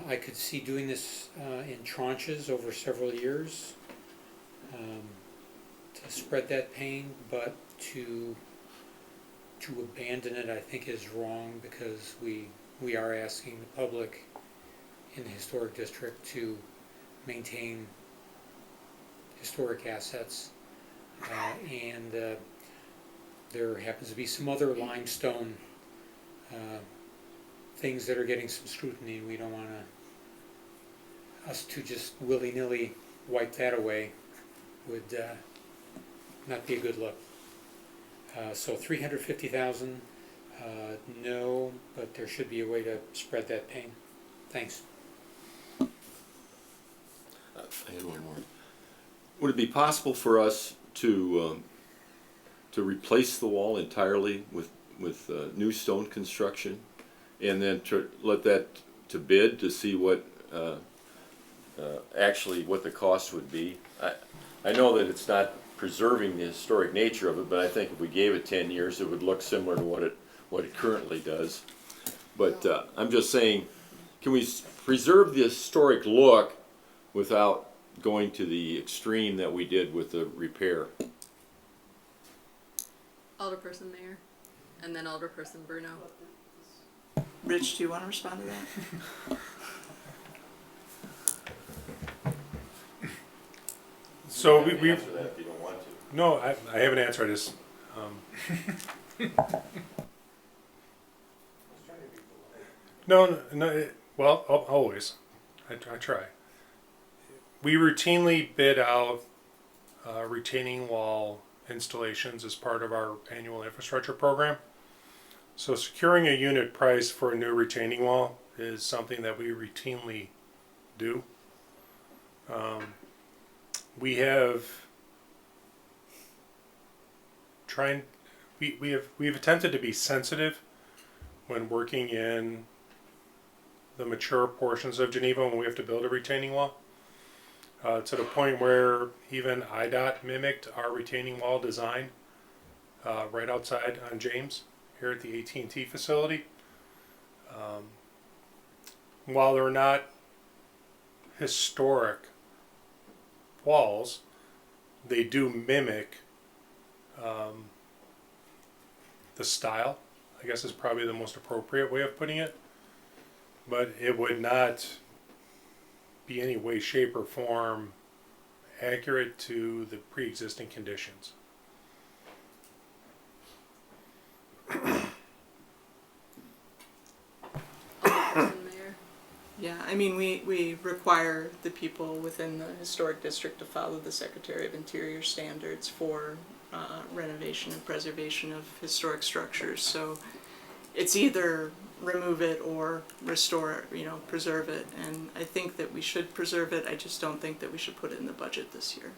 I could see doing this in tranches over several years to spread that pain, but to abandon it, I think, is wrong, because we are asking the public in the historic district to maintain historic assets, and there happens to be some other limestone things that are getting some scrutiny. We don't want us to just willy-nilly wipe that away. Would not be a good look. So $350,000, no, but there should be a way to spread that pain. Thanks. I had one more. Would it be possible for us to replace the wall entirely with new stone construction, and then to let that to bid to see what actually what the cost would be? I know that it's not preserving the historic nature of it, but I think if we gave it 10 years, it would look similar to what it currently does. But I'm just saying, can we preserve the historic look without going to the extreme that we did with the repair? Alderperson Mayor, and then Alderperson Bruno. Rich, do you want to respond to that? So we answer that if you don't want to. No, I have an answer. I just No. Well, always. I try. We routinely bid out retaining wall installations as part of our annual infrastructure program. So securing a unit price for a new retaining wall is something that we routinely do. We have we've attempted to be sensitive when working in the mature portions of Geneva when we have to build a retaining wall. To the point where even IDOT mimicked our retaining wall design right outside on James here at the AT&T facility. While they're not historic walls, they do mimic the style, I guess is probably the most appropriate way of putting it. But it would not be any way, shape, or form accurate to the pre-existing conditions. Yeah, I mean, we require the people within the historic district to follow the Secretary of Interior standards for renovation and preservation of historic structures. So it's either remove it or restore it, preserve it. And I think that we should preserve it. I just don't think that we should put it in the budget this year.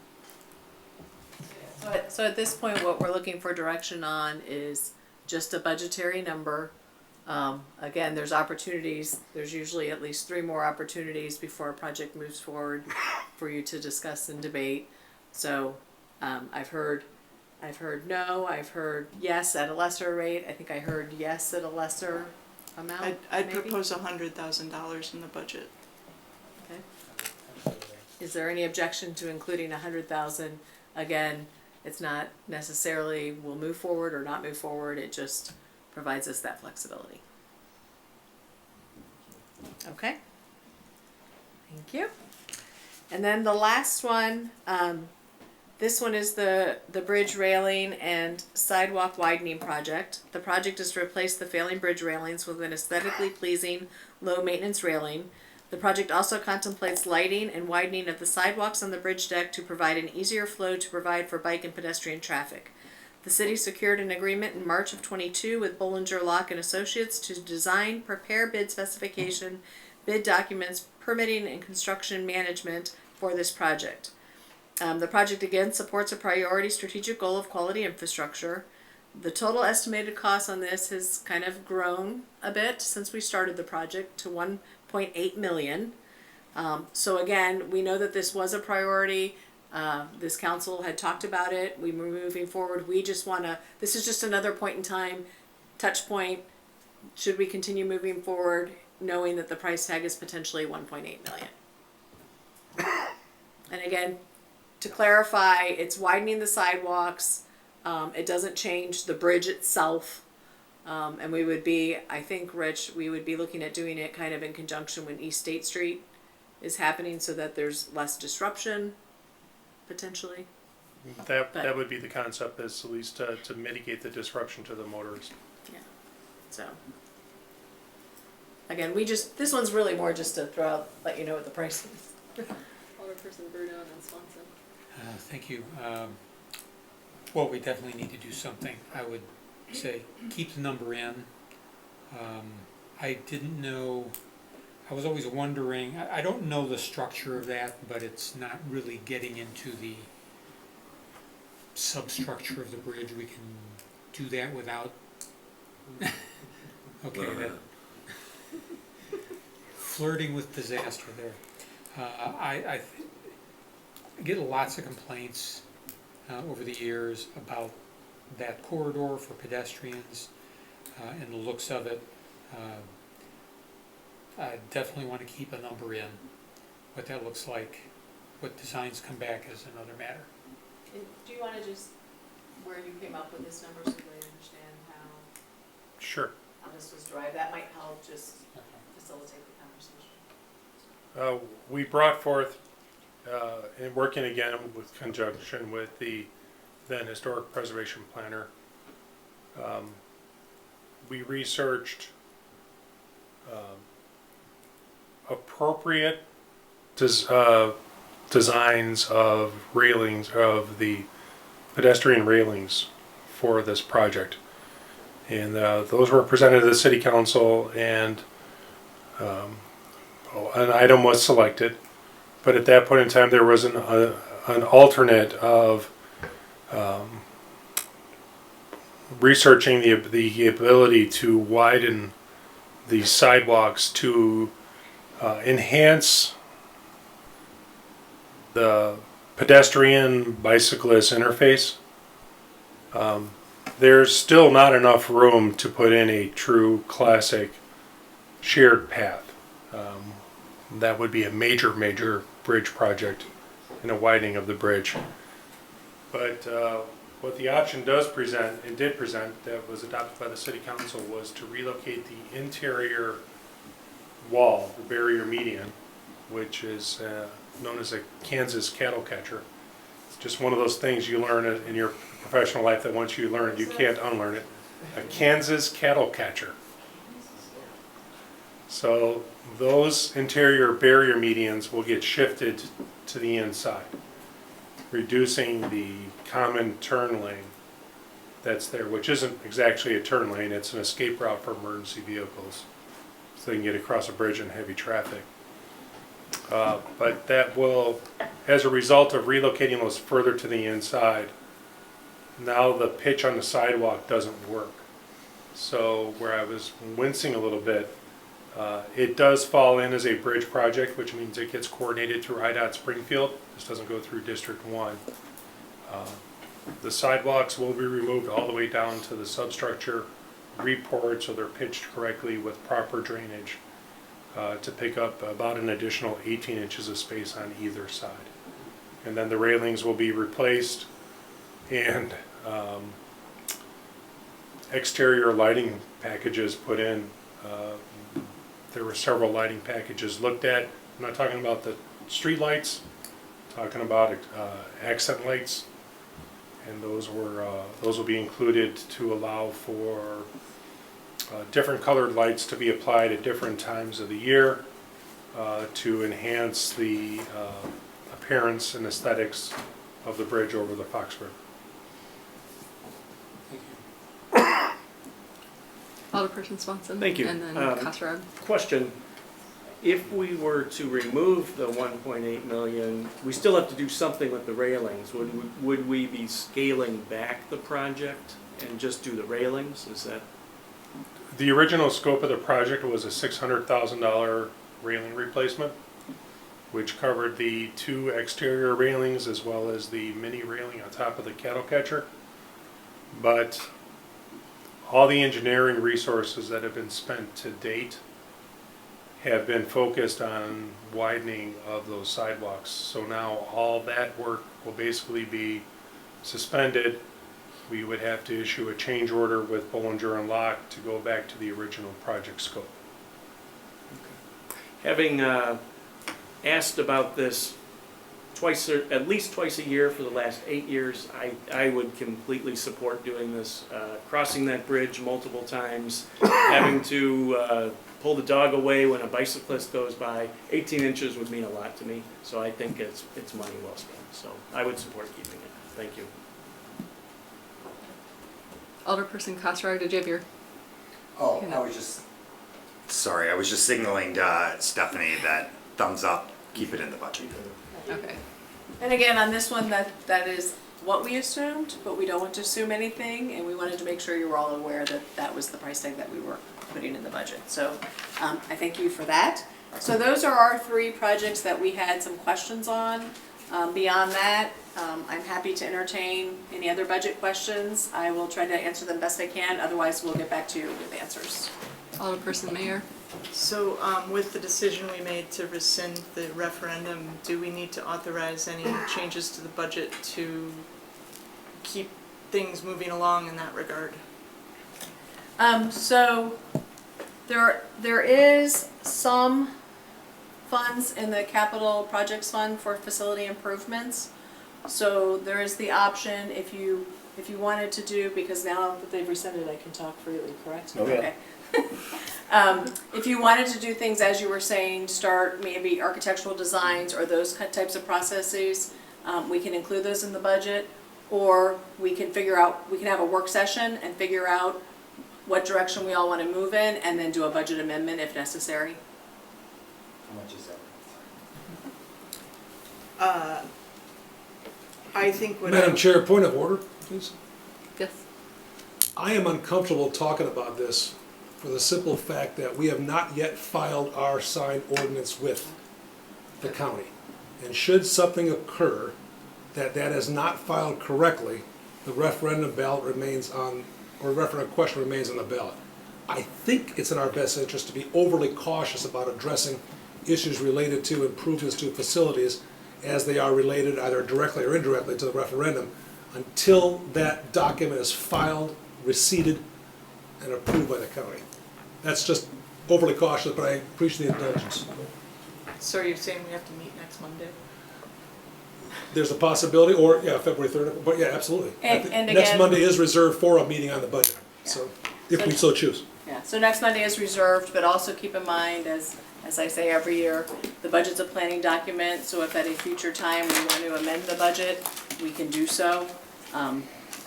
So at this point, what we're looking for direction on is just a budgetary number. Again, there's opportunities. There's usually at least 3 more opportunities before a project moves forward for you to discuss and debate. So I've heard no. I've heard yes at a lesser rate. I think I heard yes at a lesser amount. I'd maybe? propose $100,000 in the budget. Okay. Is there any objection to including 100,000? Again, it's not necessarily we'll move forward or not move forward. It just provides us that flexibility. Okay. Thank you. And then the last one, this one is the bridge railing and sidewalk widening project. The project is to replace the failing bridge railings with an aesthetically pleasing, low-maintenance railing. The project also contemplates lighting and widening of the sidewalks on the bridge deck to provide an easier flow to provide for bike and pedestrian traffic. The city secured an agreement in March of '22 with Bollinger Locke and Associates to design, prepare bid specification, bid documents, permitting, and construction management for this project. The project again supports a priority strategic goal of quality infrastructure. The total estimated cost on this has kind of grown a bit since we started the project to $1.8 million. So again, we know that this was a priority. This council had talked about it. We were moving forward. We just want to, this is just another point in time, touch point. Should we continue moving forward knowing that the price tag is potentially $1.8 million? And again, to clarify, it's widening the sidewalks. It doesn't change the bridge itself. And we would be, I think, Rich, we would be looking at doing it kind of in conjunction when East State Street is happening so that there's less disruption, potentially. That would be the concept, is at least to mitigate the disruption to the motorists. Yeah. So, again, this one's really more just to throw out, let you know what the price is. Alderperson Bruno and then Swanson. Thank you. Well, we definitely need to do something. I would say keep the number in. I didn't know, I was always wondering, I don't know the structure of that, but it's not really getting into the substructure of the bridge. We can do that without, okay, that flirting with disaster there. I get lots of complaints over the years about that corridor for pedestrians and the looks of it. I definitely want to keep a number in. What that looks like, what designs come back is another matter. Do you want to just, where you came up with this number so they understand Sure. how this was derived? That might help just facilitate the conversation. We brought forth, in working again with conjunction with the then historic preservation planner, we researched appropriate designs of railings, of the pedestrian railings for this project. And those were presented to the city council, and an item was selected. But at that point in time, there was an alternate of researching the ability to widen the sidewalks to enhance the pedestrian bicyclist interface. There's still not enough room to put in a true classic shared path. That would be a major bridge project and a widening of the bridge. But what the option does present, and did present, that was adopted by the city council, was to relocate the interior wall, the barrier median, which is known as a Kansas cattle catcher. It's just one of those things you learn in your professional life that once you learn it, you can't unlearn it. A Kansas cattle catcher. So those interior barrier medians will get shifted to the inside, reducing the common turn lane that's there, which isn't exactly a turn lane, it's an escape route for emergency vehicles, so they can get across a bridge in heavy traffic. But that will, as a result of relocating those further to the inside, now the pitch on the sidewalk doesn't work. So where I was wincing a little bit, it does fall in as a bridge project, which means it gets coordinated through IDOT Springfield. This doesn't go through District 1. The sidewalks will be removed all the way down to the substructure, repoured so they're pitched correctly with proper drainage to pick up about an additional 18 inches of space on either side. And then the railings will be replaced, and exterior lighting packages put in. There were several lighting packages looked at. I'm not talking about the street lights, I'm talking about accent lights, and those will be included to allow for different colored lights to be applied at different times of the year to enhance the appearance and aesthetics of the bridge over the Fox River. Alderperson Swanson. Thank you. And then Kasserag. Question, if we were to remove the 1.8 million, we still have to do something with the railings. Would we be scaling back the project and just do the railings? Is that? The original scope of the project was a $600,000 railing replacement, which covered the 2 exterior railings as well as the mini railing on top of the cattle catcher. But all the engineering resources that have been spent to date have been focused on widening of those sidewalks. So now all that work will basically be suspended. We would have to issue a change order with Bollinger and Locke to go back to the original project scope. Having asked about this at least twice a year for the last 8 years, I would completely support doing this. Crossing that bridge multiple times, having to pull the dog away when a bicyclist goes by, 18 inches would mean a lot to me. So I think it's money well spent. So I would support keeping it. Thank you. Alderperson Kasserag, did you have your? Oh, I was just signaling to Stephanie that thumbs up, keep it in the budget. Okay. And again, on this one, that is what we assumed, but we don't want to assume anything, and we wanted to make sure you were all aware that that was the price tag that we were putting in the budget. So I thank you for that. So those are our 3 projects that we had some questions on. Beyond that, I'm happy to entertain any other budget questions. I will try to answer them best I can. Otherwise, we'll get back to you with answers. Alderperson Mayor. So with the decision we made to rescind the referendum, do we need to authorize any changes to the budget to keep things moving along in that regard? So there is some funds in the capital projects fund for facility improvements. So there is the option if you wanted to do, because now that they've rescinded, I can talk freely, correct? Okay. If you wanted to do things, as you were saying, start maybe architectural designs or those types of processes, we can include those in the budget. Or we can have a work session and figure out what direction we all want to move in and then do a budget amendment if necessary. How much is that? I think what Madam Chair, point of order, please. Yes. I am uncomfortable talking about this for the simple fact that we have not yet filed our sign ordinance with the county. And should something occur that is not filed correctly, the referendum ballot remains on, or referendum question remains on the ballot. I think it's in our best interest to be overly cautious about addressing issues related to improvements to facilities as they are related either directly or indirectly to the referendum until that document is filed, receipted, and approved by the county. That's just overly cautious, but I appreciate the indulgence. So you're saying we have to meet next Monday? There's a possibility, or, yeah, February 3rd, but yeah, absolutely. And Next again- Monday is reserved for a meeting on the budget, so, if we so choose. Yeah, so next Monday is reserved, but also keep in mind, as I say every year, the budget's a planning document, so if at a future time we want to amend the budget, we can do so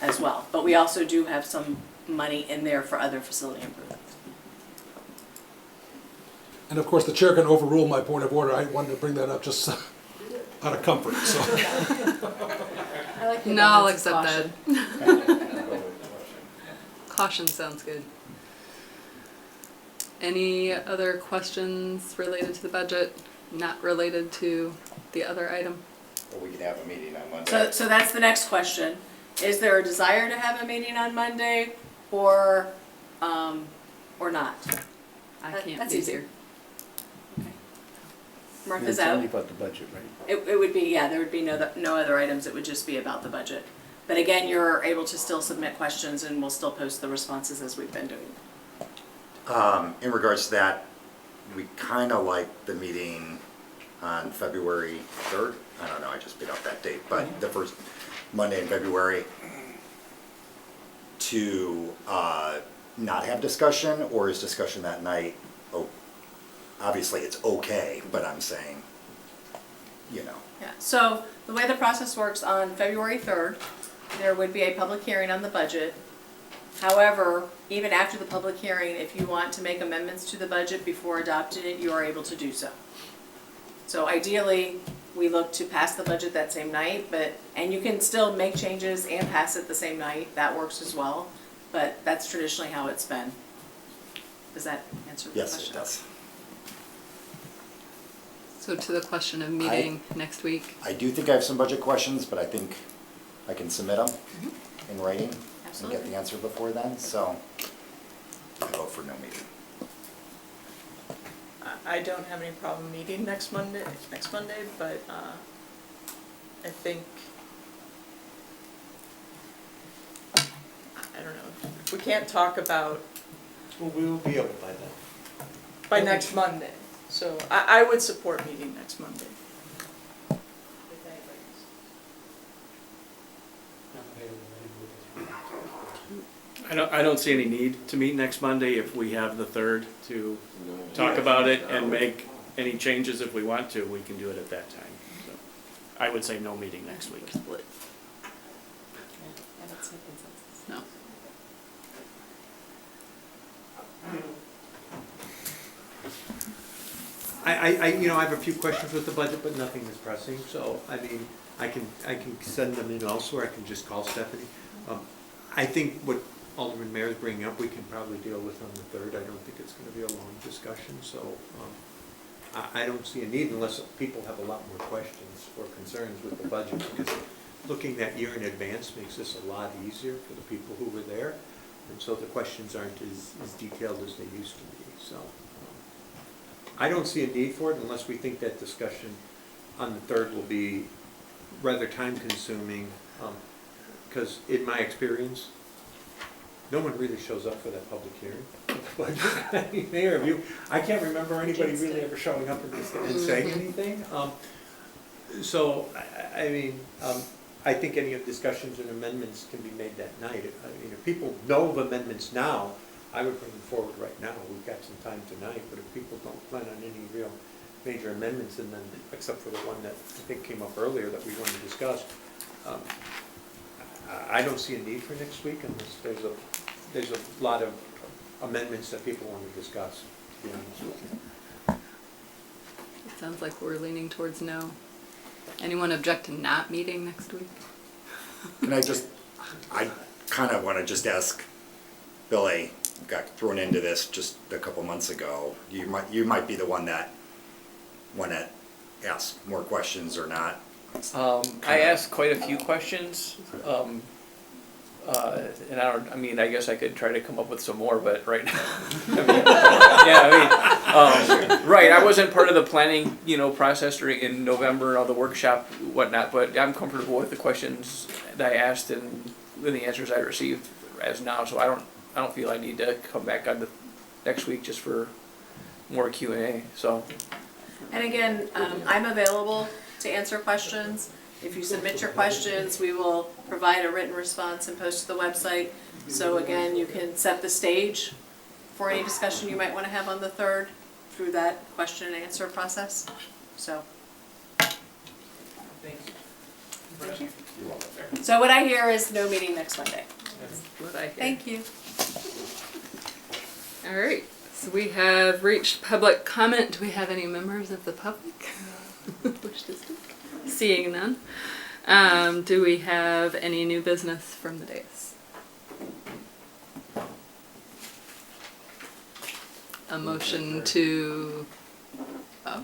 as well. But we also do have some money in there for other facility improvements. And of course, the chair can overrule my point of order. I wanted to bring that up just out of comfort, so. I like the No, I'll abundance of accept caution. that. Caution sounds good. Any other questions related to the budget, not related to the other item? Or we could have a meeting on Monday. So that's the next question. Is there a desire to have a meeting on Monday or not? I can't That's be easier. here. Okay. Martha's out. about the budget, right? It would be, yeah, there would be no other items, it would just be about the budget. But again, you're able to still submit questions and we'll still post the responses as we've been doing. In regards to that, we kind of like the meeting on February 3rd. I don't know, I just beat up that date, but the first Monday in February to not have discussion, or is discussion that night? Oh, obviously it's okay, but I'm saying, you know. Yeah, so the way the process works, on February 3rd, there would be a public hearing on the budget. However, even after the public hearing, if you want to make amendments to the budget before adopting it, you are able to do so. So ideally, we look to pass the budget that same night, and you can still make changes and pass it the same night, that works as well. But that's traditionally how it's been. Does that answer the question? Yes, it does. So to the question of meeting next week. I do think I have some budget questions, but I think I can submit them in writing and get the answer before then, so I vote for no meeting. I don't have any problem meeting next Monday, but I think, I don't know, if we can't talk about Well, we will be able by then. by next Monday, so I would support meeting next Monday. I don't see any need to meet next Monday if we have the 3rd to talk about it and make any changes if we want to, we can do it at that time. So I would say no meeting next week. Split. No. I have a few questions with the budget, but nothing is pressing, so, I mean, I can send them in elsewhere, I can just call Stephanie. I think what Alderman Mayor is bringing up, we can probably deal with on the 3rd. I don't think it's gonna be a long discussion, so, I don't see a need unless people have a lot more questions or concerns with the budget, because looking that year in advance makes this a lot easier for the people who were there, and so the questions aren't as detailed as they used to be, so. I don't see a need for it unless we think that discussion on the 3rd will be rather time-consuming, because in my experience, no one really shows up for that public hearing. I mean, Mayor, I can't remember anybody really ever showing up and saying anything. So, I mean, I think any of discussions and amendments can be made that night. I mean, if people know of amendments now, I would bring them forward right now. We've got some time tonight, but if people don't plan on any real major amendments, and then, except for the one that I think came up earlier that we wanted to discuss, I don't see a need for next week unless there's a lot of amendments that people want to discuss, to be honest with you. It sounds like we're leaning towards no. Anyone object to not meeting next week? Can I kind of want to just ask Billy, got thrown into this just a couple months ago. You might be the one that want to ask more questions or not. I asked quite a few questions, and I guess I could try to come up with some more, but right now, right, I wasn't part of the planning, process during in November or the workshop, whatnot, but I'm comfortable with the questions that I asked and with the answers I received as now, so I don't feel I need to come back on the next week just for more Q&A, so. And again, I'm available to answer questions. If you submit your questions, we will provide a written response and post to the website. So again, you can set the stage for any discussion you might want to have on the 3rd through that question and answer process. So. Thank you. So what I hear is no meeting next Monday. That's what I hear. Thank you. All right. So we have reached public comment. Do we have any members of the public wish to speak? Seeing none. Do we have any new business from the dais? A motion to... Oh.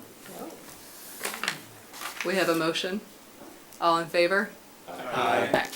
We have a motion. All in favor? Aye. Aye.